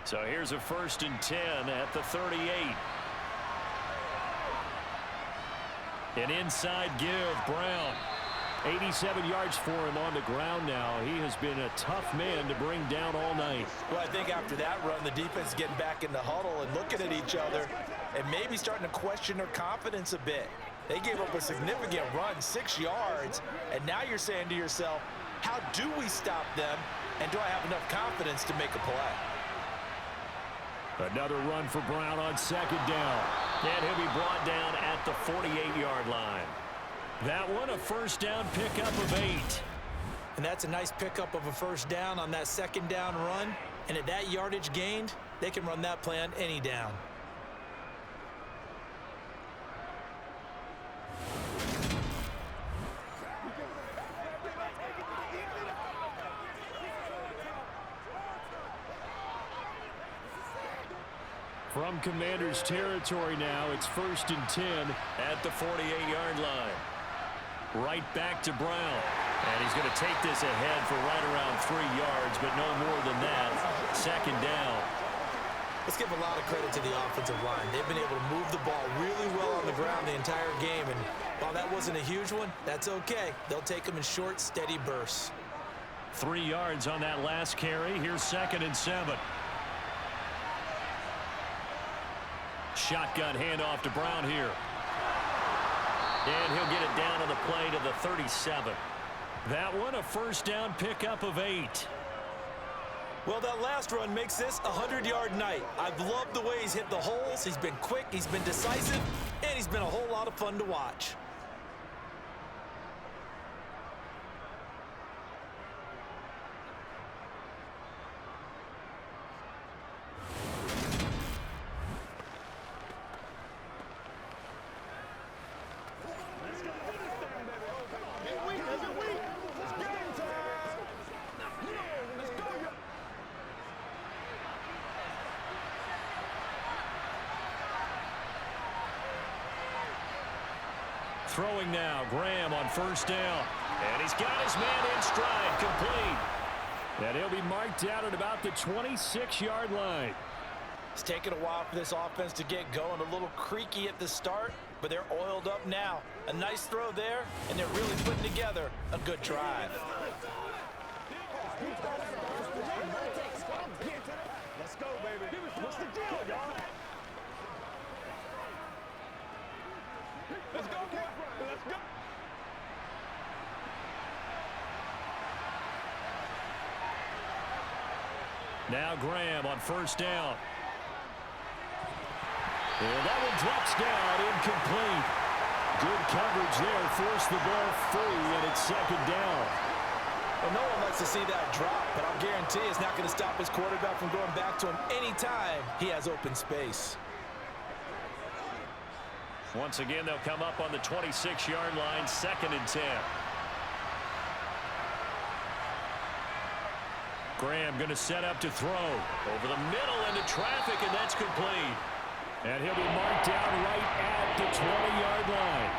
So here's a 1st and 10 at the 38. An inside give, Brown. 87 yards for him on the ground now. He has been a tough man to bring down all night. Well, I think after that run, the defense is getting back in the huddle and looking at each other and maybe starting to question their confidence a bit. They gave up a significant run, 6 yards, and now you're saying to yourself, how do we stop them, and do I have enough confidence to make a play? Another run for Brown on 2nd down. And he'll be brought down at the 48-yard line. That one, a first down pickup of 8. And that's a nice pickup of a first down on that 2nd down run. And at that yardage gained, they can run that play on any down. From Commander's territory now, it's 1st and 10 at the 48-yard line. Right back to Brown. And he's going to take this ahead for right around 3 yards, but no more than that. 2nd down. Let's give a lot of credit to the offensive line. They've been able to move the ball really well on the ground the entire game. And while that wasn't a huge one, that's okay. They'll take them in short, steady bursts. 3 yards on that last carry. Here's 2nd and 7. Shotgun handoff to Brown here. And he'll get it down on the play to the 37. That one, a first down pickup of 8. Well, that last run makes this a 100-yard night. I've loved the way he's hit the holes. He's been quick, he's been decisive, and he's been a whole lot of fun to watch. Throwing now, Graham on 1st down. And he's got his man in stride, complete. And he'll be marked down at about the 26-yard line. It's taken a while for this offense to get going. A little creaky at the start, but they're oiled up now. A nice throw there, and they're really putting together a good drive. Let's go, baby. What's the deal, y'all? Let's go, kid. Let's go. Now Graham on 1st down. And that one drops down, incomplete. Good coverage there, forced the ball free, and it's 2nd down. Well, no one likes to see that drop, but I'll guarantee it's not going to stop his quarterback from going back to him anytime he has open space. Once again, they'll come up on the 26-yard line, 2nd and 10. Graham going to set up to throw. Over the middle into traffic, and that's complete. And he'll be marked down right at the 20-yard line.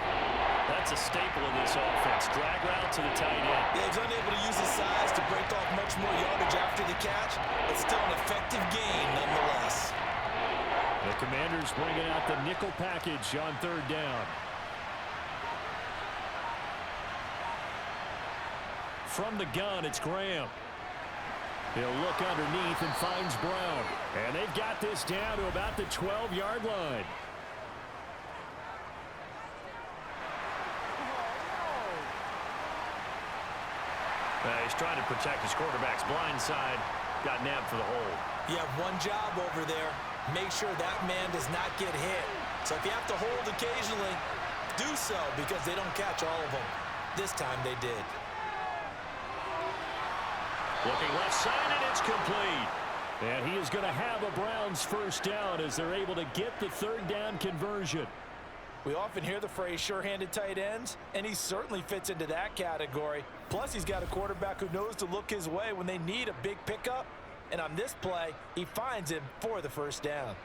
That's a staple of this offense. Drag route to the tight end. Yeah, he's unable to use his size to break off much more yardage after the catch, but still an effective gain nonetheless. The Commanders bringing out the nickel package on 3rd down. From the gun, it's Graham. He'll look underneath and finds Brown. And they've got this down to about the 12-yard line. He's trying to protect his quarterback's blind side. Got nabbed for the hold. You have one job over there. Make sure that man does not get hit. So if you have to hold occasionally, do so, because they don't catch all of them. This time they did. Looking left side, and it's complete. And he is going to have a Browns first down as they're able to get the 3rd down conversion. We often hear the phrase sure-handed tight ends, and he certainly fits into that category. Plus, he's got a quarterback who knows to look his way when they need a big pickup. And on this play, he finds him for the first down.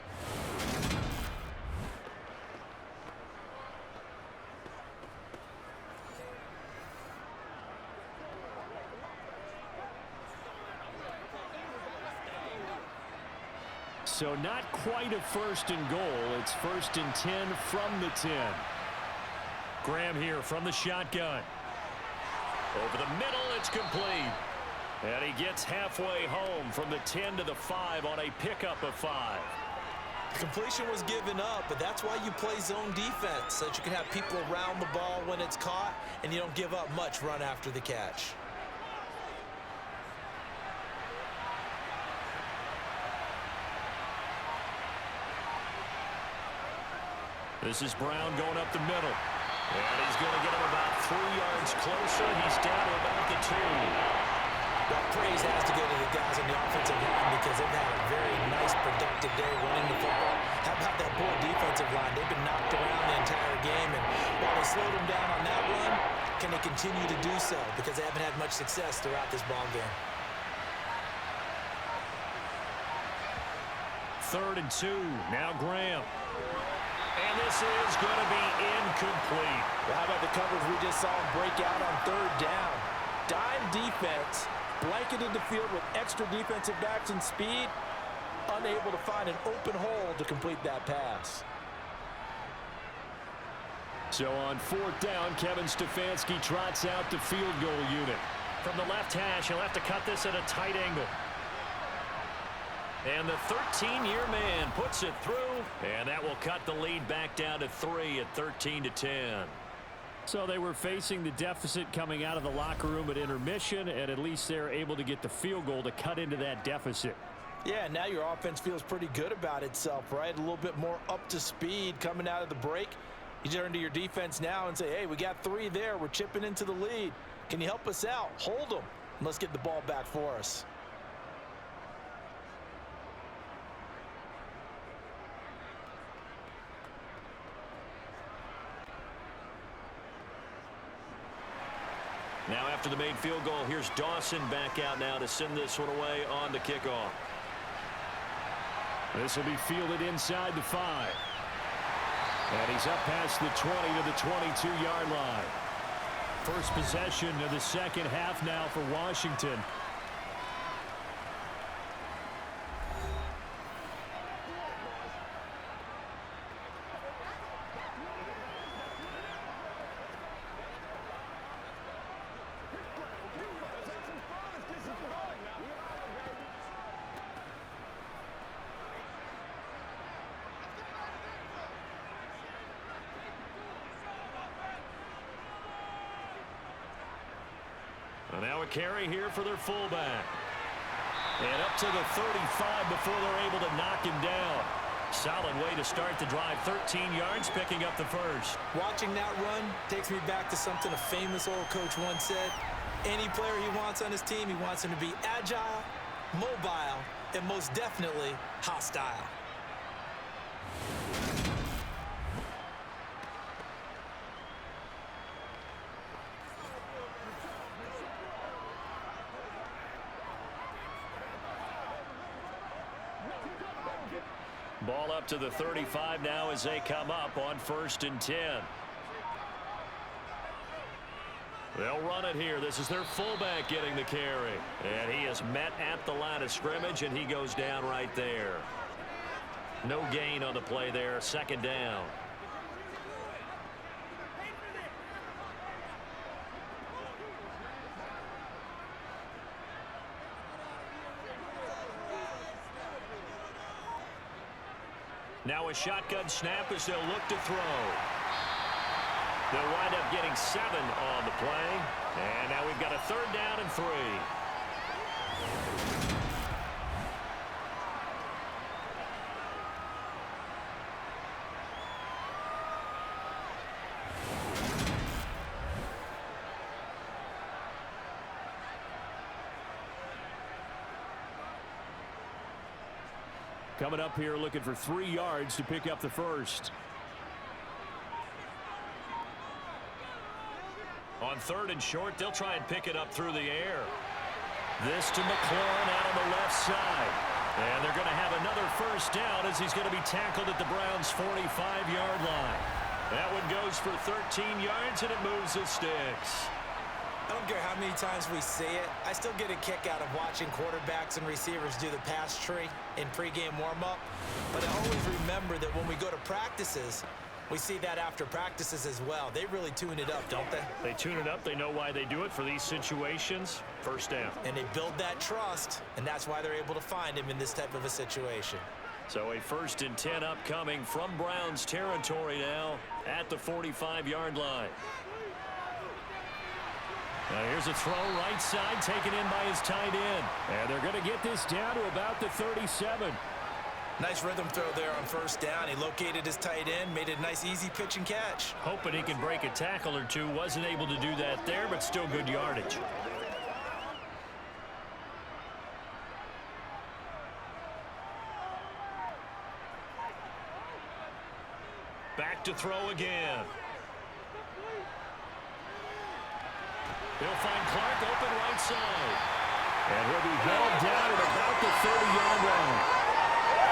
So not quite a 1st and goal. It's 1st and 10 from the 10. Graham here from the shotgun. Over the middle, it's complete. And he gets halfway home from the 10 to the 5 on a pickup of 5. The completion was given up, but that's why you play zone defense, so that you can have people around the ball when it's caught, and you don't give up much run after the catch. This is Brown going up the middle. And he's going to get him about 3 yards closer. He's down to about the 2. Well, praise has to go to the guys on the offensive line because they've had a very nice, productive day running the football. How about that poor defensive line? They've been knocked around the entire game, and while they slowed them down on that run, can they continue to do so? Because they haven't had much success throughout this ball game. 3rd and 2. Now Graham. And this is going to be incomplete. Well, how about the coverage we just saw him break out on 3rd down? Dime defense, blanketed the field with extra defensive backs and speed, unable to find an open hole to complete that pass. So on 4th down, Kevin Stefanski trots out the field goal unit. From the left hash, he'll have to cut this at a tight angle. And the 13-year man puts it through, and that will cut the lead back down to 3 at 13-10. So they were facing the deficit coming out of the locker room at intermission, and at least they're able to get the field goal to cut into that deficit. Yeah, now your offense feels pretty good about itself, right? A little bit more up to speed coming out of the break. You turn to your defense now and say, hey, we got 3 there. We're chipping into the lead. Can you help us out? Hold them. And let's get the ball back for us. Now after the made field goal, here's Dawson back out now to send this one away on the kickoff. This will be fielded inside the 5. And he's up past the 20 to the 22-yard line. First possession of the second half now for Washington. Now a carry here for their fullback. And up to the 35 before they're able to knock him down. Solid way to start the drive. 13 yards, picking up the first. Watching that run takes me back to something a famous old coach once said. Any player he wants on his team, he wants him to be agile, mobile, and most definitely hostile. Ball up to the 35 now as they come up on 1st and 10. They'll run it here. This is their fullback getting the carry. And he is met at the line of scrimmage, and he goes down right there. No gain on the play there. 2nd down. Now a shotgun snap as they'll look to throw. They'll wind up getting 7 on the play. And now we've got a 3rd down and 3. Coming up here looking for 3 yards to pick up the first. On 3rd and short, they'll try and pick it up through the air. This to McLaurin out on the left side. And they're going to have another 1st down as he's going to be tackled at the Browns' 45-yard line. That one goes for 13 yards, and it moves the sticks. I don't care how many times we see it. I still get a kick out of watching quarterbacks and receivers do the pass tree in pregame warm-up. But I always remember that when we go to practices, we see that after practices as well. They really tune it up, don't they? They tune it up. They know why they do it for these situations. 1st down. And they build that trust, and that's why they're able to find him in this type of a situation. So a 1st and 10 upcoming from Browns territory now at the 45-yard line. Now here's a throw right side taken in by his tight end. And they're going to get this down to about the 37. Nice rhythm throw there on 1st down. He located his tight end, made a nice easy pitch and catch. Hoping he can break a tackle or two. Wasn't able to do that there, but still good yardage. Back to throw again. He'll find Clark open right side. And he'll be held down at about the 30-yard line.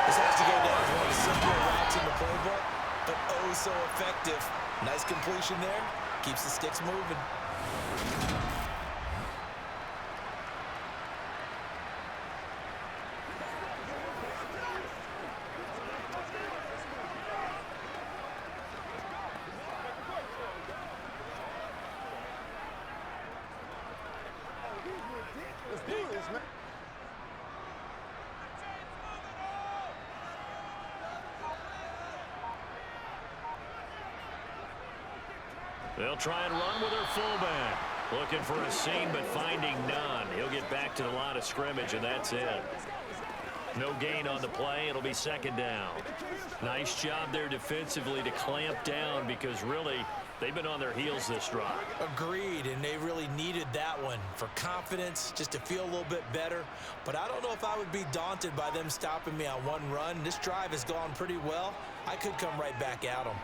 This has to go down as one of the simpler routes in the playbook, but oh so effective. Nice completion there. Keeps the sticks moving. Let's do this, man. They'll try and run with their fullback. Looking for a seam, but finding none. He'll get back to the line of scrimmage, and that's it. No gain on the play. It'll be 2nd down. Nice job there defensively to clamp down because really they've been on their heels this drive. Agreed, and they really needed that one for confidence, just to feel a little bit better. But I don't know if I would be daunted by them stopping me on one run. This drive has gone pretty well. I could come right back at them.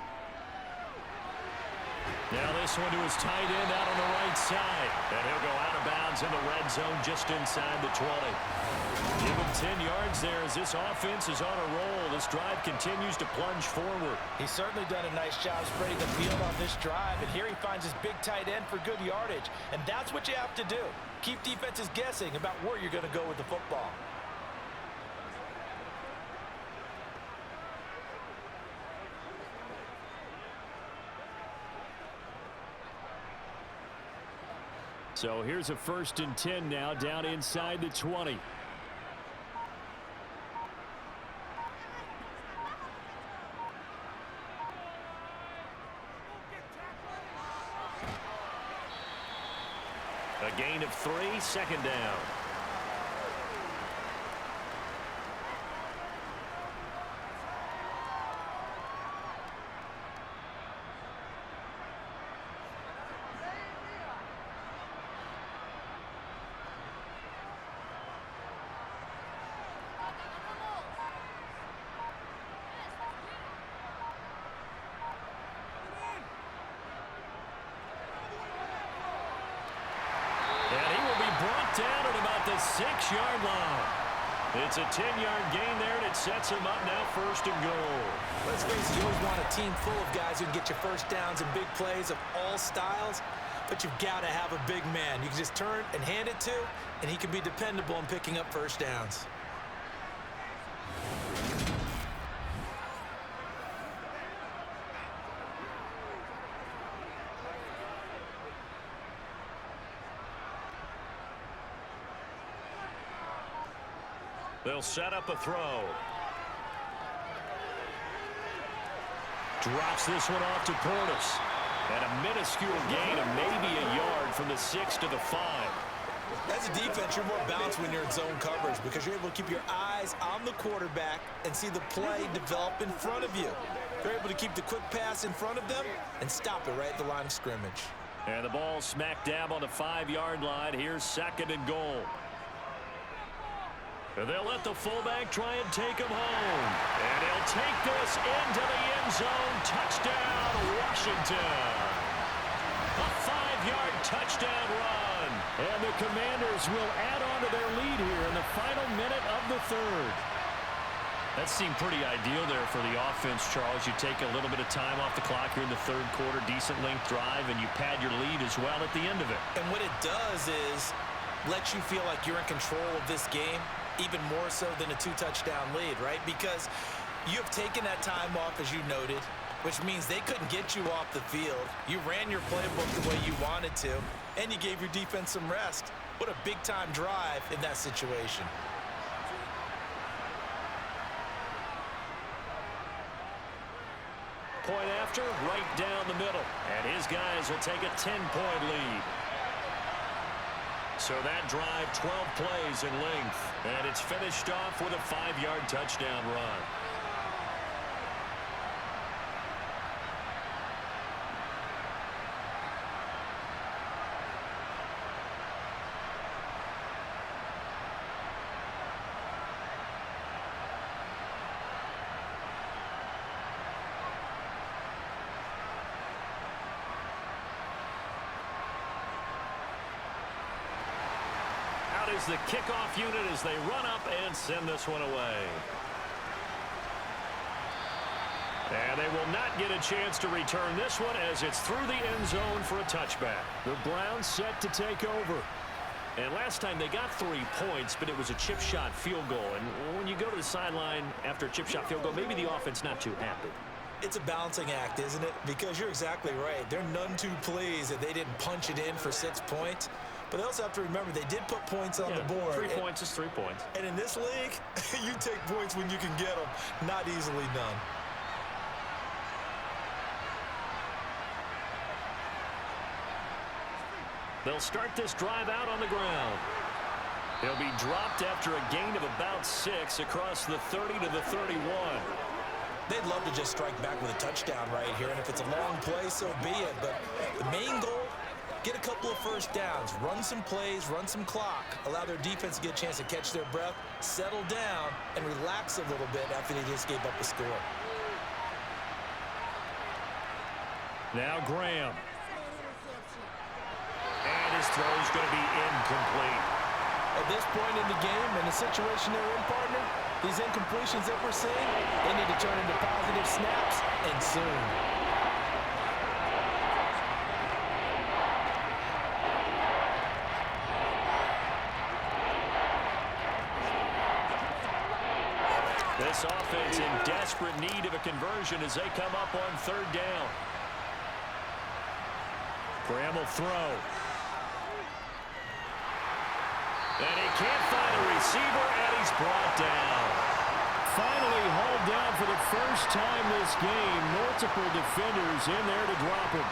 Now this one to his tight end out on the right side. And he'll go out of bounds in the red zone just inside the 20. Give him 10 yards there as this offense is on a roll. This drive continues to plunge forward. He's certainly done a nice job spreading the field on this drive. And here he finds his big tight end for good yardage. And that's what you have to do. Keep defenses guessing about where you're going to go with the football. So here's a 1st and 10 now down inside the 20. A gain of 3, 2nd down. Down at about the 6-yard line. It's a 10-yard gain there, and it sets him up now 1st and goal. Let's face it, you always want a team full of guys who can get you first downs and big plays of all styles, but you've got to have a big man you can just turn and hand it to, and he can be dependable in picking up first downs. They'll set up a throw. Drops this one off to Portis. And a minuscule gain of maybe a yard from the 6 to the 5. As a defense, you're more balanced when you're in zone coverage because you're able to keep your eyes on the quarterback and see the play develop in front of you. You're able to keep the quick pass in front of them and stop it right at the line of scrimmage. And the ball smack dab on the 5-yard line. Here's 2nd and goal. And they'll let the fullback try and take him home. And he'll take this into the end zone. Touchdown, Washington. A 5-yard touchdown run. And the Commanders will add on to their lead here in the final minute of the 3rd. That seemed pretty ideal there for the offense, Charles. You take a little bit of time off the clock here in the 3rd quarter, decent length drive, and you pad your lead as well at the end of it. And what it does is let you feel like you're in control of this game, even more so than a 2-touchdown lead, right? Because you have taken that time off, as you noted, which means they couldn't get you off the field. You ran your playbook the way you wanted to, and you gave your defense some rest. What a big-time drive in that situation. Point after, right down the middle. And his guys will take a 10-point lead. So that drive, 12 plays in length. And it's finished off with a 5-yard touchdown run. Is the kickoff unit as they run up and send this one away. And they will not get a chance to return this one as it's through the end zone for a touchback. The Browns set to take over. And last time they got 3 points, but it was a chip shot field goal. And when you go to the sideline after a chip shot field goal, maybe the offense not too happy. It's a balancing act, isn't it? Because you're exactly right. They're none too pleased that they didn't punch it in for 6 points. But they also have to remember they did put points on the board. 3 points is 3 points. And in this league, you take points when you can get them, not easily done. They'll start this drive out on the ground. He'll be dropped after a gain of about 6 across the 30 to the 31. They'd love to just strike back with a touchdown right here, and if it's a long play, so be it. But the main goal, get a couple of first downs, run some plays, run some clock, allow their defense to get a chance to catch their breath, settle down, and relax a little bit after they just gave up a score. Now Graham. And his throw is going to be incomplete. At this point in the game and the situation they're in, partner, these incompletions that we're seeing, they need to turn into positive snaps, and soon. This offense in desperate need of a conversion as they come up on 3rd down. Graham will throw. And he can't find a receiver, and he's brought down. Finally hauled down for the first time this game. Multiple defenders in there to drop him.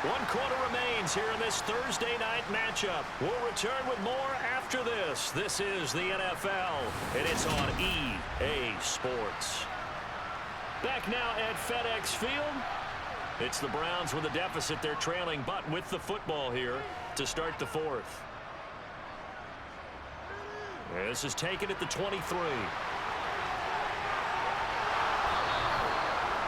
One quarter remains here in this Thursday night matchup. We'll return with more after this. This is the NFL, and it's on EA Sports. Back now at FedEx Field. It's the Browns with a deficit. They're trailing, but with the football here to start the 4th. This is taken at the 23.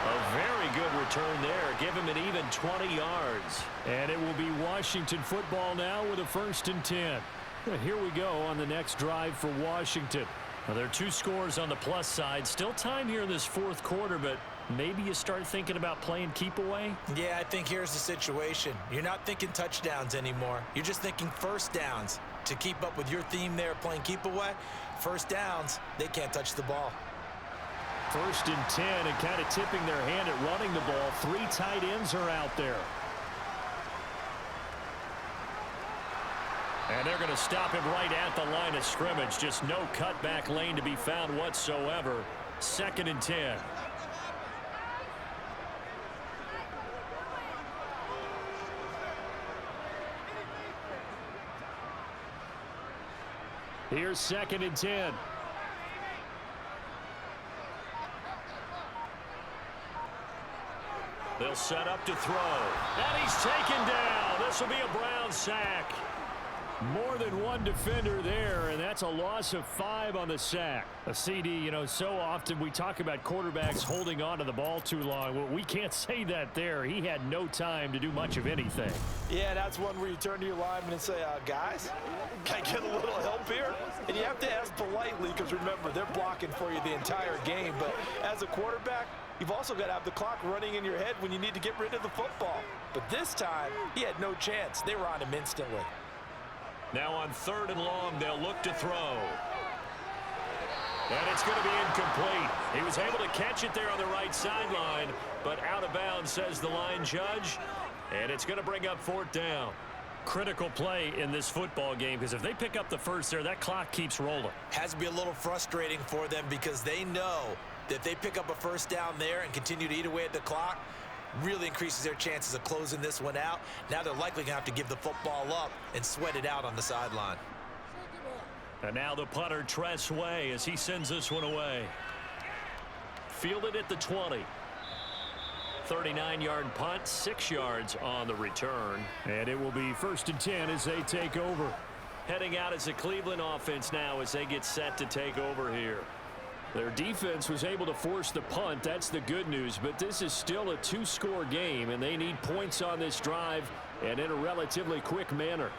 A very very good return there. Give him an even 20 yards. And it will be Washington football now with a 1st and 10. Well, here we go on the next drive for Washington. Well, there are 2 scores on the plus side. Still time here in this 4th quarter, but maybe you start thinking about playing keep away? Yeah, I think here's the situation. You're not thinking touchdowns anymore. You're just thinking first downs. To keep up with your theme there, playing keep away, first downs, they can't touch the ball. 1st and 10, and kind of tipping their hand at running the ball. 3 tight ends are out there. And they're going to stop him right at the line of scrimmage. Just no cutback lane to be found whatsoever. 2nd and 10. Here's 2nd and 10. They'll set up to throw. And he's taken down. This will be a Brown sack. More than one defender there, and that's a loss of 5 on the sack. A CD, you know, so often we talk about quarterbacks holding on to the ball too long. Well, we can't say that there. He had no time to do much of anything. Yeah, that's one where you turn to your lineman and say, guys, can I get a little help here? And you have to ask politely because, remember, they're blocking for you the entire game. But as a quarterback, you've also got to have the clock running in your head when you need to get rid of the football. But this time, he had no chance. They were on him instantly. Now on 3rd and long, they'll look to throw. And it's going to be incomplete. He was able to catch it there on the right sideline, but out of bounds, says the line judge. And it's going to bring up 4th down. Critical play in this football game, because if they pick up the first there, that clock keeps rolling. Has to be a little frustrating for them because they know that if they pick up a first down there and continue to eat away at the clock, really increases their chances of closing this one out. Now they're likely going to have to give the football up and sweat it out on the sideline. And now the punter, Tress Way, as he sends this one away. Fielded at the 20. 39-yard punt, 6 yards on the return. And it will be 1st and 10 as they take over. Heading out as the Cleveland offense now as they get set to take over here. Their defense was able to force the punt. That's the good news. But this is still a 2-score game, and they need points on this drive and in a relatively quick manner.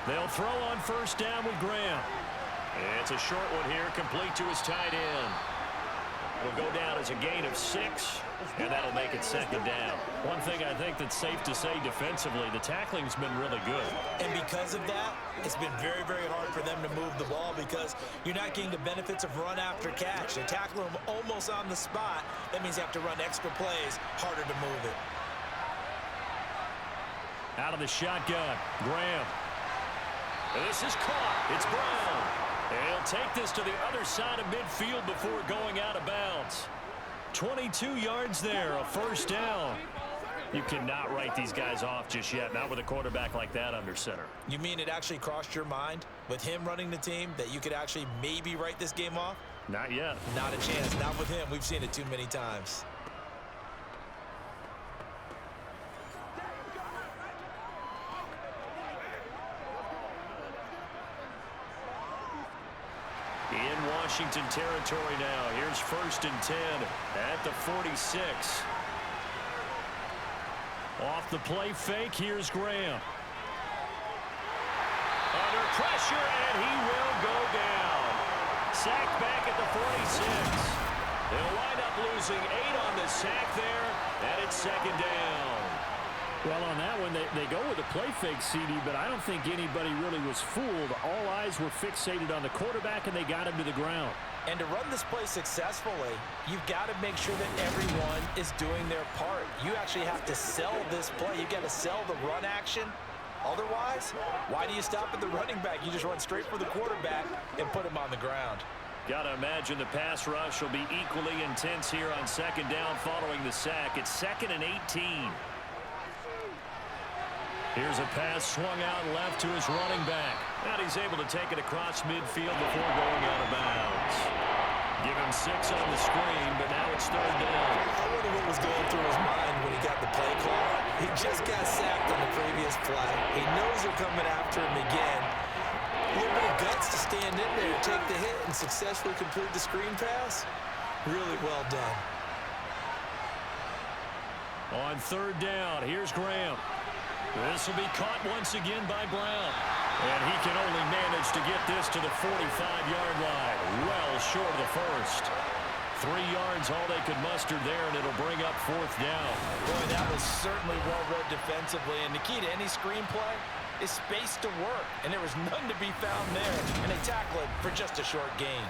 They'll throw on 1st down with Graham. It's a short one here, complete to his tight end. Will go down as a gain of 6, and that'll make it 2nd down. One thing I think that's safe to say defensively, the tackling's been really good. And because of that, it's been very, very hard for them to move the ball because you're not getting the benefits of run after catch. They're tackling them almost on the spot. That means you have to run extra plays, harder to move it. Out of the shotgun, Graham. This is caught. It's Brown. And he'll take this to the other side of midfield before going out of bounds. 22 yards there, a 1st down. You cannot write these guys off just yet, not with a quarterback like that under center. You mean it actually crossed your mind with him running the team that you could actually maybe write this game off? Not yet. Not a chance. Not with him. We've seen it too many times. In Washington territory now. Here's 1st and 10 at the 46. Off the play fake, here's Graham. Under pressure, and he will go down. Sacked back at the 46. They'll wind up losing 8 on the sack there, and it's 2nd down. Well, on that one, they go with a play fake, CD, but I don't think anybody really was fooled. All eyes were fixated on the quarterback, and they got him to the ground. And to run this play successfully, you've got to make sure that everyone is doing their part. You actually have to sell this play. You've got to sell the run action. Otherwise, why do you stop at the running back? You just run straight for the quarterback and put him on the ground. Got to imagine the pass rush will be equally intense here on 2nd down following the sack. It's 2nd and 18. Here's a pass swung out left to his running back. And he's able to take it across midfield before going out of bounds. Give him 6 on the screen, but now it's 3rd down. I wonder what was going through his mind when he got the play call. He just got sacked on the previous play. He knows they're coming after him again. A little bit of guts to stand in there, take the hit, and successfully complete the screen pass. Really well done. On third down, here's Graham. This will be caught once again by Brown. And he can only manage to get this to the 45-yard line. Well short of the first. 3 yards, all they could muster there, and it'll bring up fourth down. Boy, that was certainly well read defensively. And the key to any screenplay is space to work. And there was none to be found there. And they tackle it for just a short gain.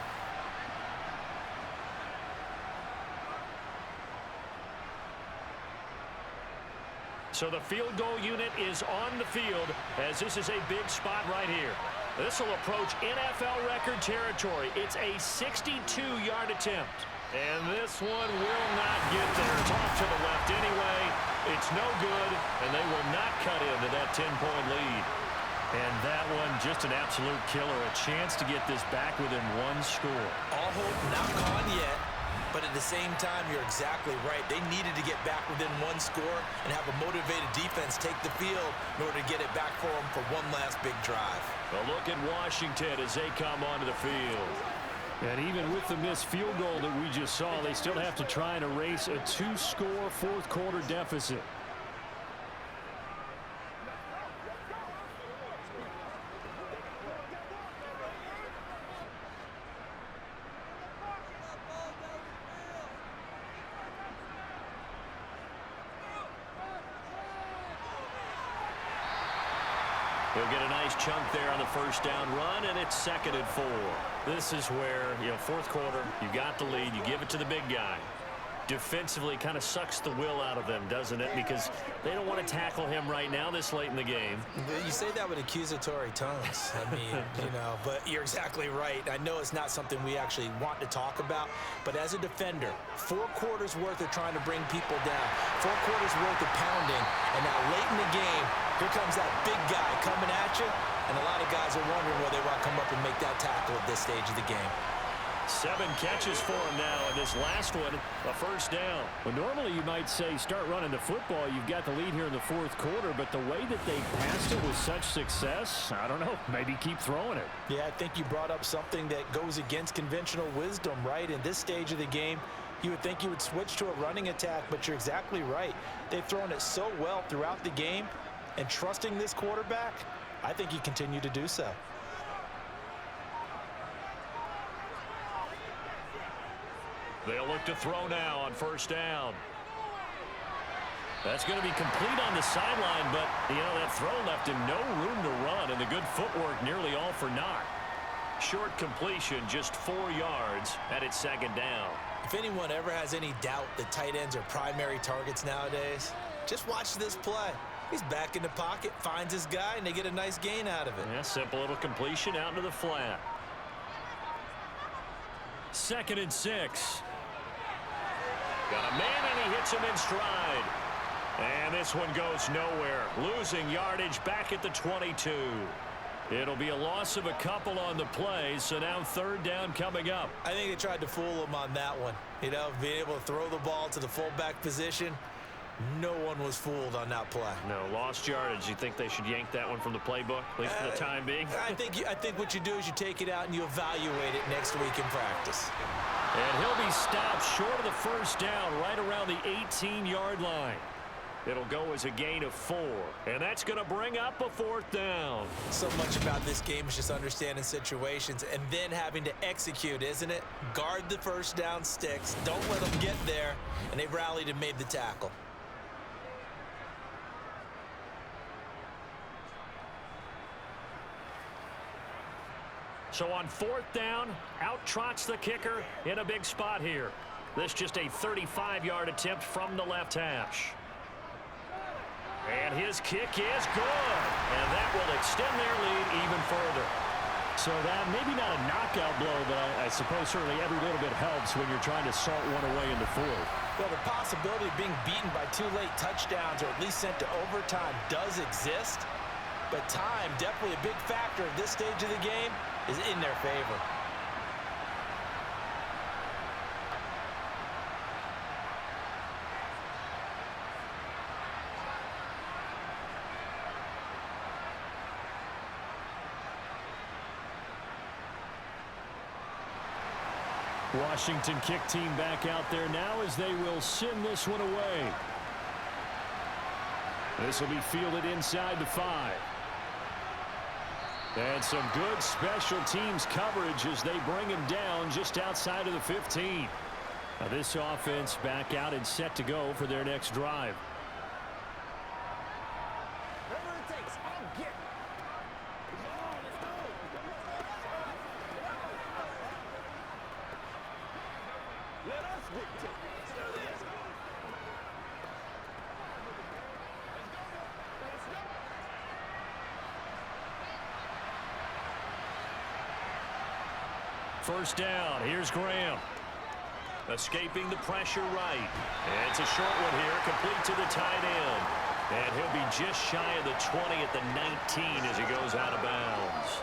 So the field goal unit is on the field as this is a big spot right here. This will approach NFL record territory. It's a 62-yard attempt. And this one will not get there. It's off to the left anyway. It's no good, and they will not cut into that 10-point lead. And that one just an absolute killer. A chance to get this back within one score. All hope not gone yet. But at the same time, you're exactly right. They needed to get back within one score and have a motivated defense take the field in order to get it back for them for one last big drive. A look at Washington as they come onto the field. And even with the missed field goal that we just saw, they still have to try and erase a 2-score fourth-quarter deficit. He'll get a nice chunk there on the first down run, and it's 2nd and 4. This is where, fourth quarter, you got the lead, you give it to the big guy. Defensively kind of sucks the will out of them, doesn't it? Because they don't want to tackle him right now this late in the game. You say that with accusatory tones. I mean, but you're exactly right. I know it's not something we actually want to talk about, but as a defender, 4 quarters worth of trying to bring people down, 4 quarters worth of pounding, and now late in the game, here comes that big guy coming at you, and a lot of guys are wondering whether they want to come up and make that tackle at this stage of the game. 7 catches for him now, and this last one, a first down. Well, normally you might say start running the football. You've got the lead here in the fourth quarter, but the way that they passed it with such success, I don't know, maybe keep throwing it. Yeah, I think you brought up something that goes against conventional wisdom, right? In this stage of the game, you would think you would switch to a running attack, but you're exactly right. They've thrown it so well throughout the game, and trusting this quarterback, I think you continue to do so. They'll look to throw now on first down. That's going to be complete on the sideline, but, that throw left him no room to run, and the good footwork nearly all for naught. Short completion, just 4 yards, and it's 2nd down. If anyone ever has any doubt that tight ends are primary targets nowadays, just watch this play. He's back in the pocket, finds his guy, and they get a nice gain out of it. Yeah, simple little completion out into the flat. 2nd and 6. Got a man, and he hits him in stride. And this one goes nowhere. Losing yardage back at the 22. It'll be a loss of a couple on the play, so now 3rd down coming up. I think they tried to fool him on that one. Being able to throw the ball to the fullback position. No one was fooled on that play. No, lost yardage. You think they should yank that one from the playbook, at least for the time being? I think what you do is you take it out and you evaluate it next week in practice. And he'll be stopped short of the first down right around the 18-yard line. It'll go as a gain of 4, and that's going to bring up a 4th down. So much about this game is just understanding situations and then having to execute, isn't it? Guard the first down sticks. Don't let them get there, and they rallied and made the tackle. So on 4th down, out trots the kicker in a big spot here. This just a 35-yard attempt from the left hash. And his kick is good. And that will extend their lead even further. So that maybe not a knockout blow, but I suppose certainly every little bit helps when you're trying to salt one away in the fourth. Well, the possibility of being beaten by 2 late touchdowns or at least sent to overtime does exist. But time, definitely a big factor at this stage of the game, is in their favor. Washington kick team back out there now as they will send this one away. This will be fielded inside the 5. And some good special teams coverage as they bring him down just outside of the 15. Now this offense back out and set to go for their next drive. Whatever it takes, I'll get it. Let us dictate. First down. Here's Graham. Escaping the pressure right. And it's a short one here, complete to the tight end. And he'll be just shy of the 20 at the 19 as he goes out of bounds.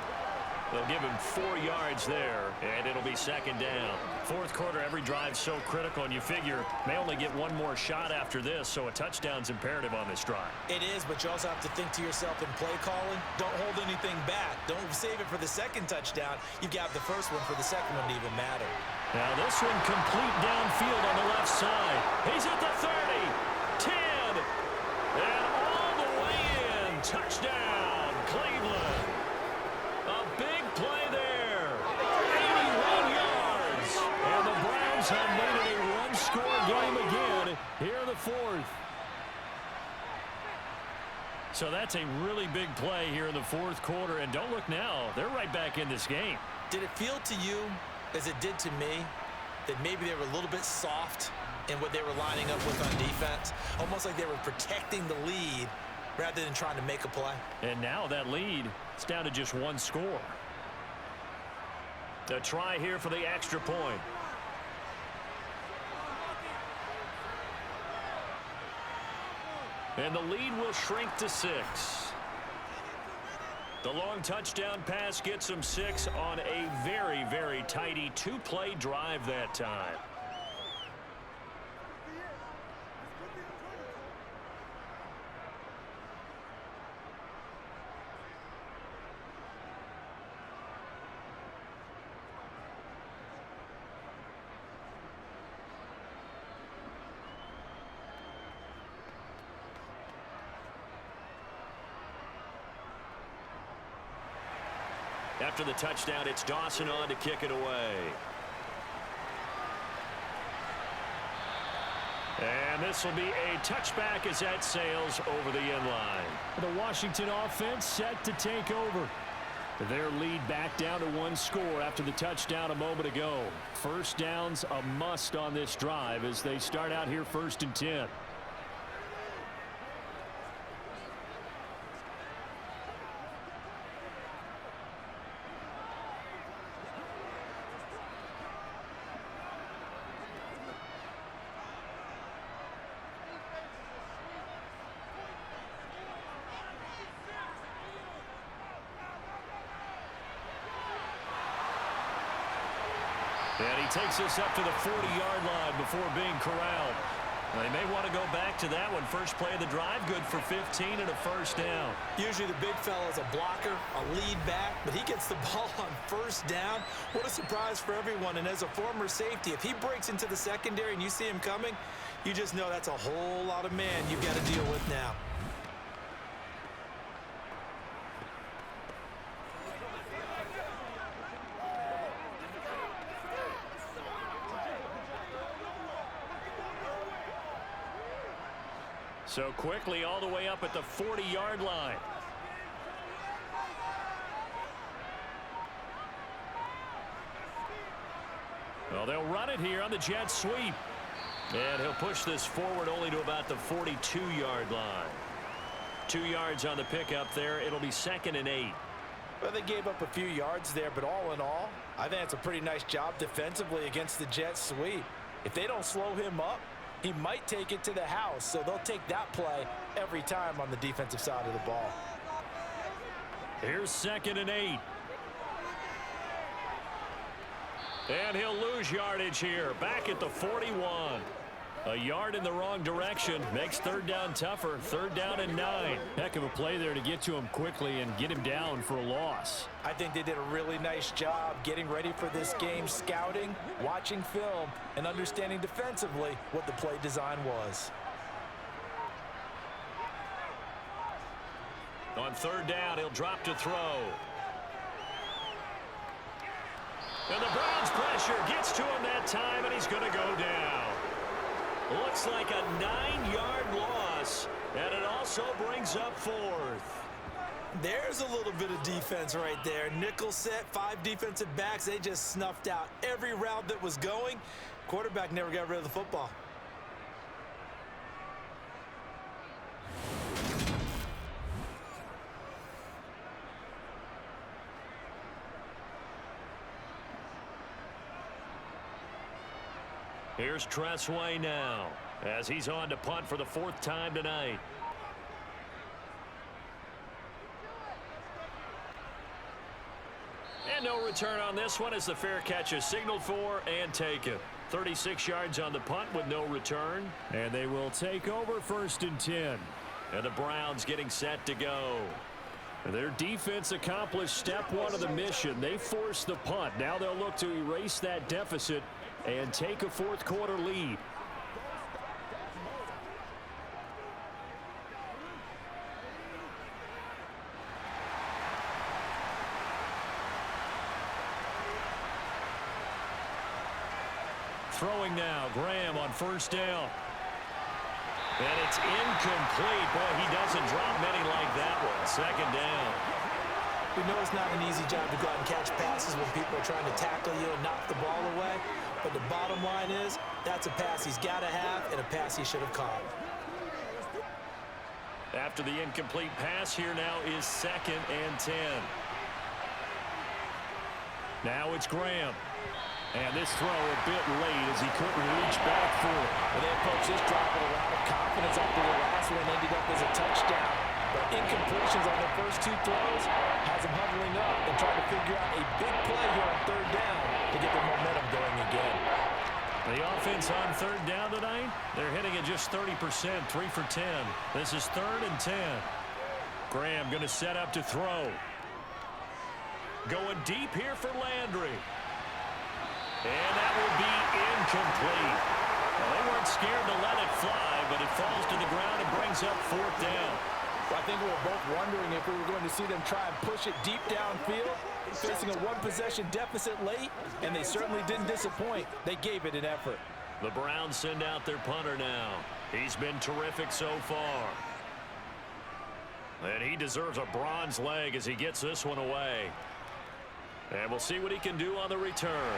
They'll give him 4 yards there, and it'll be second down. Fourth quarter, every drive's so critical, and you figure may only get one more shot after this, so a touchdown's imperative on this drive. It is, but you also have to think to yourself in play calling, don't hold anything back. Don't save it for the second touchdown. You've got the first one for the second one to even matter. Now this one complete downfield on the left side. He's at the 30, 10, and all the way in. Touchdown, Cleveland. A big play there. 81 yards. And the Browns have made it a one-score game again here in the fourth. So that's a really big play here in the fourth quarter. And don't look now. They're right back in this game. Did it feel to you, as it did to me, that maybe they were a little bit soft in what they were lining up with on defense? Almost like they were protecting the lead rather than trying to make a play. And now that lead, it's down to just one score. A try here for the extra point. And the lead will shrink to 6. The long touchdown pass gets them 6 on a very, very tidy 2-play drive that time. After the touchdown, it's Dawson on to kick it away. And this will be a touchback as that sails over the end line. The Washington offense set to take over. Their lead back down to 1 score after the touchdown a moment ago. First down's a must on this drive as they start out here 1st and 10. And he takes us up to the 40-yard line before being corralled. They may want to go back to that one. First play of the drive, good for 15 and a first down. Usually the big fella is a blocker, a lead back, but he gets the ball on first down. What a surprise for everyone. And as a former safety, if he breaks into the secondary and you see him coming, you just know that's a whole lot of man you've got to deal with now. So quickly all the way up at the 40-yard line. Well, they'll run it here on the jet sweep. And he'll push this forward only to about the 42-yard line. 2 yards on the pickup there. It'll be 2nd and 8. Well, they gave up a few yards there, but all in all, I think it's a pretty nice job defensively against the jet sweep. If they don't slow him up, he might take it to the house, so they'll take that play every time on the defensive side of the ball. Here's 2nd and 8. And he'll lose yardage here, back at the 41. A yard in the wrong direction makes third down tougher. Third down and 9. Heck of a play there to get to him quickly and get him down for a loss. I think they did a really nice job getting ready for this game, scouting, watching film, and understanding defensively what the play design was. On third down, he'll drop to throw. And the Browns pressure gets to him that time, and he's going to go down. Looks like a 9-yard loss, and it also brings up 4th. There's a little bit of defense right there. Nickel set, 5 defensive backs. They just snuffed out every route that was going. Quarterback never got rid of the football. Here's Tressway now, as he's on to punt for the 4th time tonight. And no return on this one as the fair catch is signaled for and taken. 36 yards on the punt with no return. And they will take over 1st and 10. And the Browns getting set to go. Their defense accomplished step 1 of the mission. They forced the punt. Now they'll look to erase that deficit and take a 4th quarter lead. Throwing now, Graham on 1st down. And it's incomplete. Boy, he doesn't drop many like that one. 2nd down. We know it's not an easy job to go out and catch passes when people are trying to tackle you and knock the ball away. But the bottom line is, that's a pass he's got to have and a pass he should have caught. After the incomplete pass, here now is 2nd and 10. Now it's Graham. And this throw a bit late as he couldn't reach back for it. Well, they approached this drive with a lot of confidence after the last one ended up as a touchdown. But incompletions on their first 2 throws has them huddling up and trying to figure out a big play here on 3rd down to get their momentum going again. The offense on 3rd down tonight, they're hitting at just 30%, 3 for 10. This is 3rd and 10. Graham going to set up to throw. Going deep here for Landry. And that will be incomplete. Well, they weren't scared to let it fly, but it falls to the ground and brings up 4th down. Well, I think we were both wondering if we were going to see them try and push it deep downfield, facing a 1-possession deficit late, and they certainly didn't disappoint. They gave it an effort. The Browns send out their punter now. He's been terrific so far. And he deserves a bronze leg as he gets this one away. And we'll see what he can do on the return.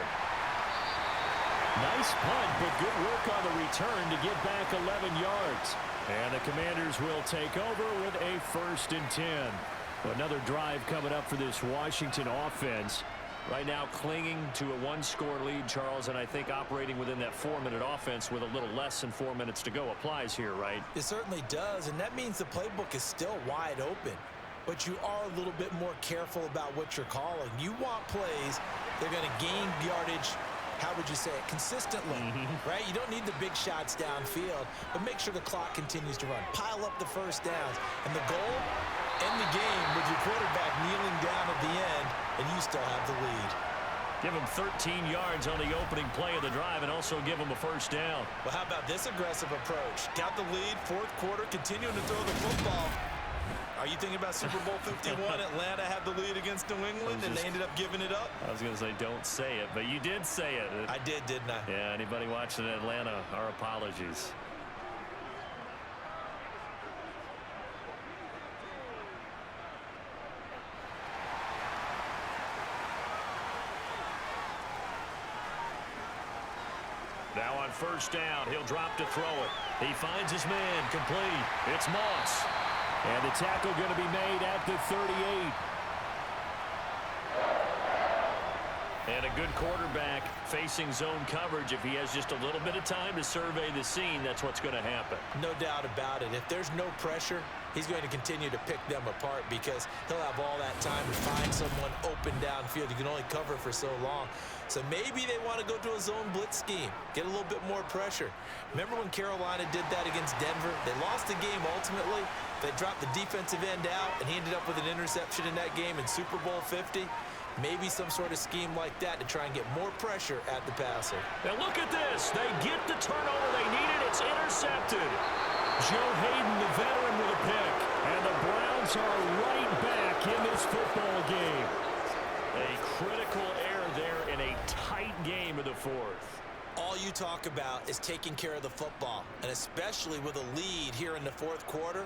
Nice punt, but good work on the return to get back 11 yards. And the Commanders will take over with a 1st and 10. Another drive coming up for this Washington offense. Right now clinging to a 1-score lead, Charles, and I think operating within that 4-minute offense with a little less than 4 minutes to go applies here, right? It certainly does, and that means the playbook is still wide open. But you are a little bit more careful about what you're calling. You want plays, they're going to gain yardage, how would you say it, consistently, right? You don't need the big shots downfield, but make sure the clock continues to run. Pile up the 1st downs. And the goal, end the game with your quarterback kneeling down at the end, and you still have the lead. Give him 13 yards on the opening play of the drive and also give him a 1st down. Well, how about this aggressive approach? Got the lead, 4th quarter, continuing to throw the football. Are you thinking about Super Bowl 51? Atlanta had the lead against New England, and they ended up giving it up? I was going to say don't say it, but you did say it. I did, didn't I? Yeah, anybody watching Atlanta, our apologies. Now on 1st down, he'll drop to throw it. He finds his man, complete. It's Moss. And the tackle going to be made at the 38. And a good quarterback facing zone coverage. If he has just a little bit of time to survey the scene, that's what's going to happen. No doubt about it. If there's no pressure, he's going to continue to pick them apart because he'll have all that time to find someone open downfield. You can only cover for so long. So maybe they want to go to a zone blitz scheme, get a little bit more pressure. Remember when Carolina did that against Denver? They lost the game ultimately. They dropped the defensive end out, and he ended up with an interception in that game in Super Bowl 50. Maybe some sort of scheme like that to try and get more pressure at the passer. Now look at this. They get the turnover they needed. It's intercepted. Joe Hayden, the veteran, with a pick. And the Browns are right back in this football game. A critical error there in a tight game of the fourth. All you talk about is taking care of the football, and especially with a lead here in the fourth quarter.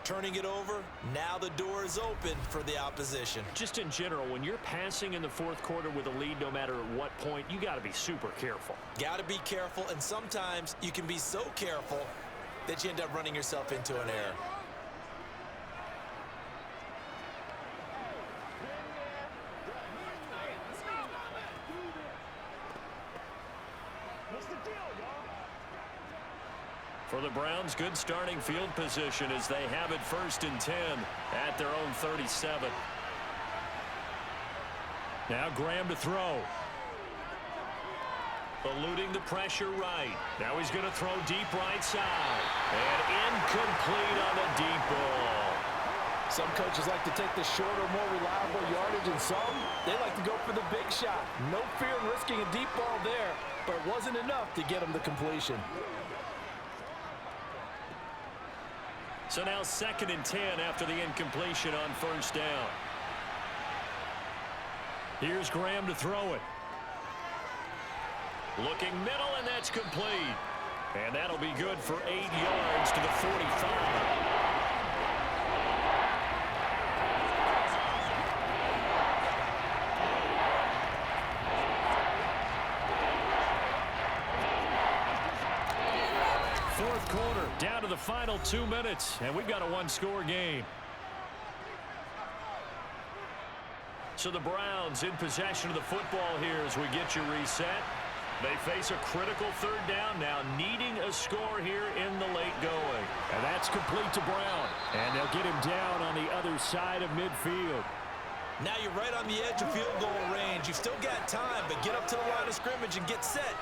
Turning it over, now the door is open for the opposition. Just in general, when you're passing in the fourth quarter with a lead, no matter at what point, you got to be super careful. Got to be careful, and sometimes you can be so careful that you end up running yourself into an error. For the Browns, good starting field position as they have it 1st and 10 at their own 37. Now Graham to throw. Eluding the pressure right. Now he's going to throw deep right side. And incomplete on the deep ball. Some coaches like to take the shorter, more reliable yardage, and some, they like to go for the big shot. No fear in risking a deep ball there, but it wasn't enough to get him the completion. So now 2nd and 10 after the incompletion on 1st down. Here's Graham to throw it. Looking middle, and that's complete. And that'll be good for 8 yards to the 45. Fourth quarter, down to the final 2 minutes, and we've got a one-score game. So the Browns in possession of the football here as we get you reset. They face a critical 3rd down now, needing a score here in the late going. And that's complete to Brown. And they'll get him down on the other side of midfield. Now you're right on the edge of field goal range. You've still got time, but get up to the line of scrimmage and get set.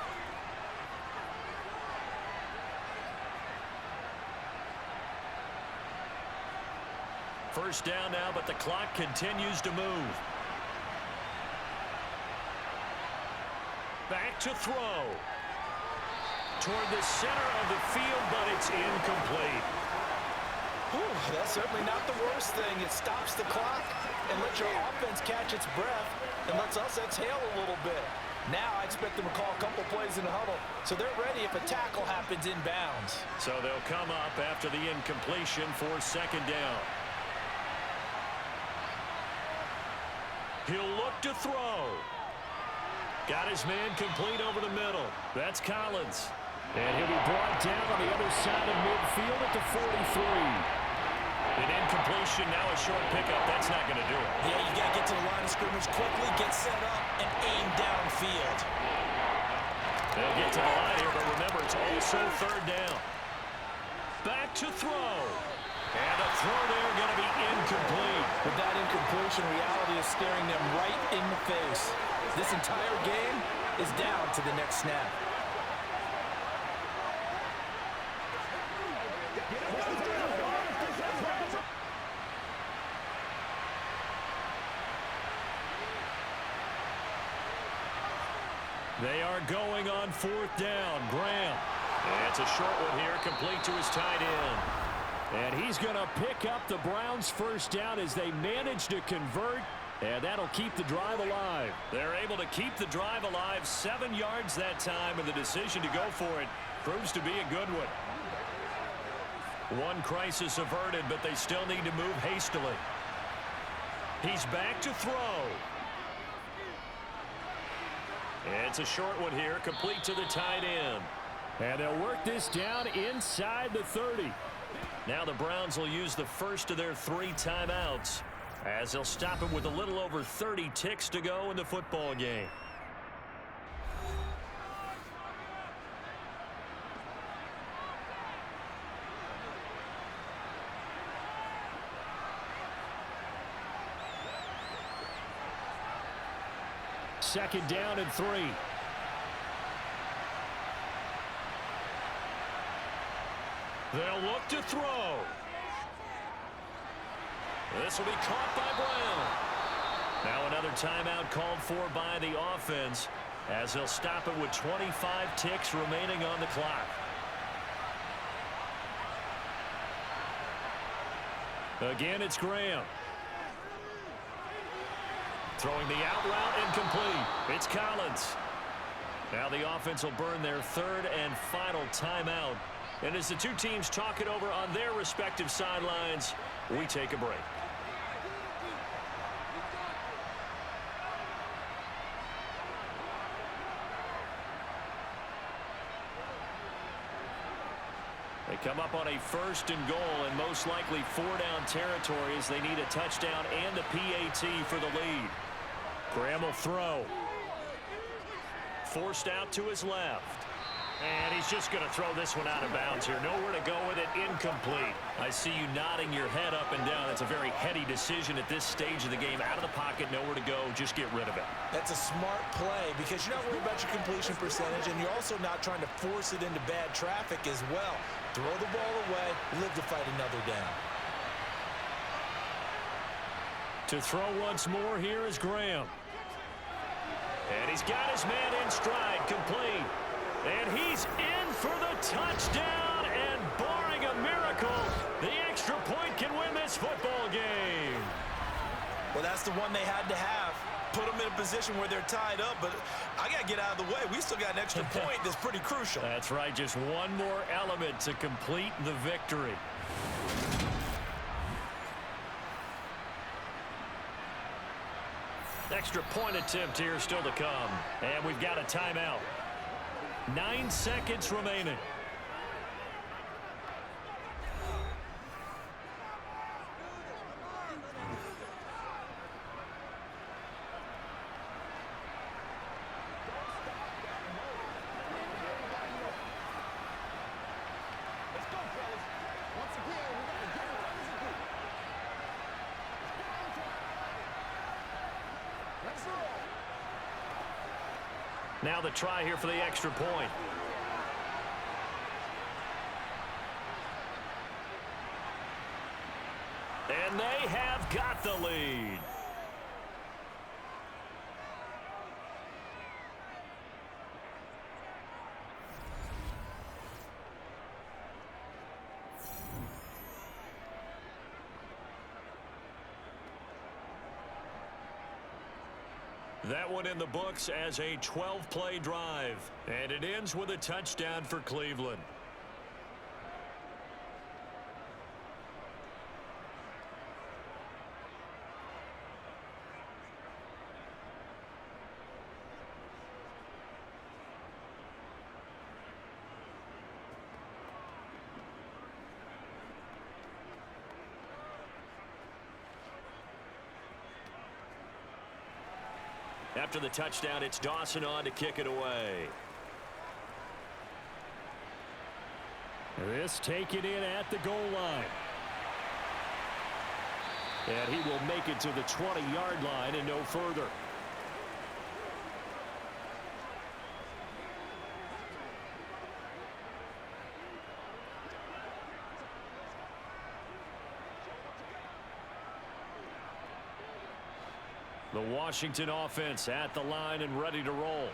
First down now, but the clock continues to move. Back to throw. Toward the center of the field, but it's incomplete. Whew, that's certainly not the worst thing. It stops the clock and lets your offense catch its breath and lets us exhale a little bit. Now I expect them to call a couple plays in the huddle, so they're ready if a tackle happens inbounds. So they'll come up after the incompletion for 2nd down. He'll look to throw. Got his man complete over the middle. That's Collins. And he'll be brought down on the other side of midfield at the 43. An incompletion, now a short pickup. That's not going to do it. Yeah, you got to get to the line of scrimmage quickly, get set up, and aim downfield. They'll get to the line here, but remember, it's also 3rd down. Back to throw. And a throw there going to be incomplete. With that incompletion, reality is staring them right in the face. This entire game is down to the next snap. They are going on 4th down. Graham. And it's a short one here, complete to his tight end. And he's going to pick up the Browns' first down as they manage to convert, and that'll keep the drive alive. They're able to keep the drive alive, 7 yards that time, and the decision to go for it proves to be a good one. One crisis averted, but they still need to move hastily. He's back to throw. And it's a short one here, complete to the tight end. And they'll work this down inside the 30. Now the Browns will use the first of their 3 timeouts as they'll stop it with a little over 30 ticks to go in the football game. 2nd down and 3. They'll look to throw. This will be caught by Brown. Now another timeout called for by the offense as they'll stop it with 25 ticks remaining on the clock. Again, it's Graham. Throwing the out route incomplete. It's Collins. Now the offense will burn their 3rd and final timeout. And as the two teams talk it over on their respective sidelines, we take a break. They come up on a 1st and goal and most likely 4-down territory as they need a touchdown and a PAT for the lead. Graham will throw. Forced out to his left. And he's just going to throw this one out of bounds here. Nowhere to go with it. Incomplete. I see you nodding your head up and down. That's a very heady decision at this stage of the game. Out of the pocket, nowhere to go. Just get rid of it. That's a smart play because you're not worried about your completion percentage, and you're also not trying to force it into bad traffic as well. Throw the ball away, live to fight another down. To throw once more, here is Graham. And he's got his man in stride, complete. And he's in for the touchdown, and barring a miracle, the extra point can win this football game. Well, that's the one they had to have. Put them in a position where they're tied up, but I got to get out of the way. We still got an extra point that's pretty crucial. That's right, just one more element to complete the victory. Extra point attempt here still to come. And we've got a timeout. 9 seconds remaining. Now the try here for the extra point. And they have got the lead. That one in the books as a 12-play drive. And it ends with a touchdown for Cleveland. After the touchdown, it's Dawson on to kick it away. This taken in at the goal line. And he will make it to the 20-yard line and no further. The Washington offense at the line and ready to roll.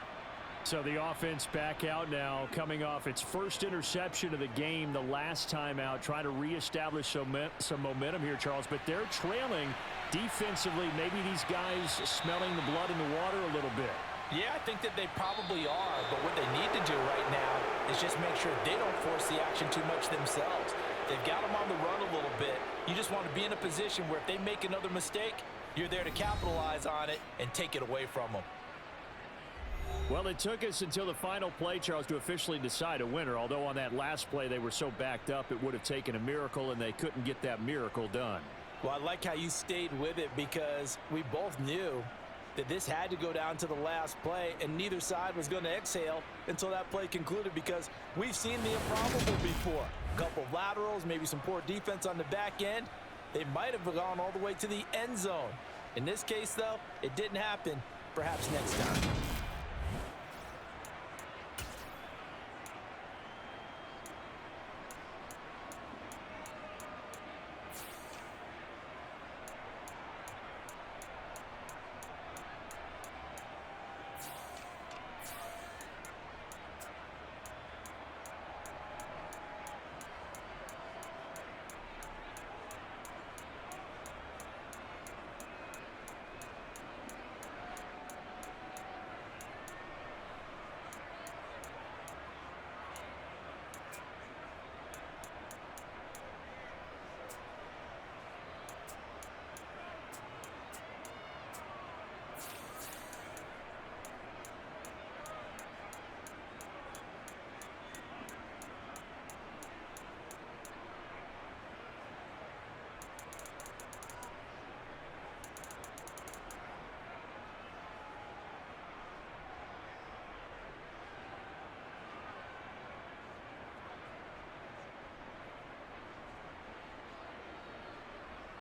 So the offense back out now, coming off its first interception of the game the last time out, trying to reestablish some momentum here, Charles. But they're trailing defensively. Maybe these guys smelling the blood in the water a little bit. Yeah, I think that they probably are. But what they need to do right now is just make sure they don't force the action too much themselves. They've got them on the run a little bit. You just want to be in a position where if they make another mistake, you're there to capitalize on it and take it away from them. Well, it took us until the final play, Charles, to officially decide a winner. Although on that last play they were so backed up it would have taken a miracle, and they couldn't get that miracle done. Well, I like how you stayed with it because we both knew that this had to go down to the last play, and neither side was going to exhale until that play concluded because we've seen the improbable before. A couple of laterals, maybe some poor defense on the back end. They might have gone all the way to the end zone. In this case, though, it didn't happen. perhaps next time.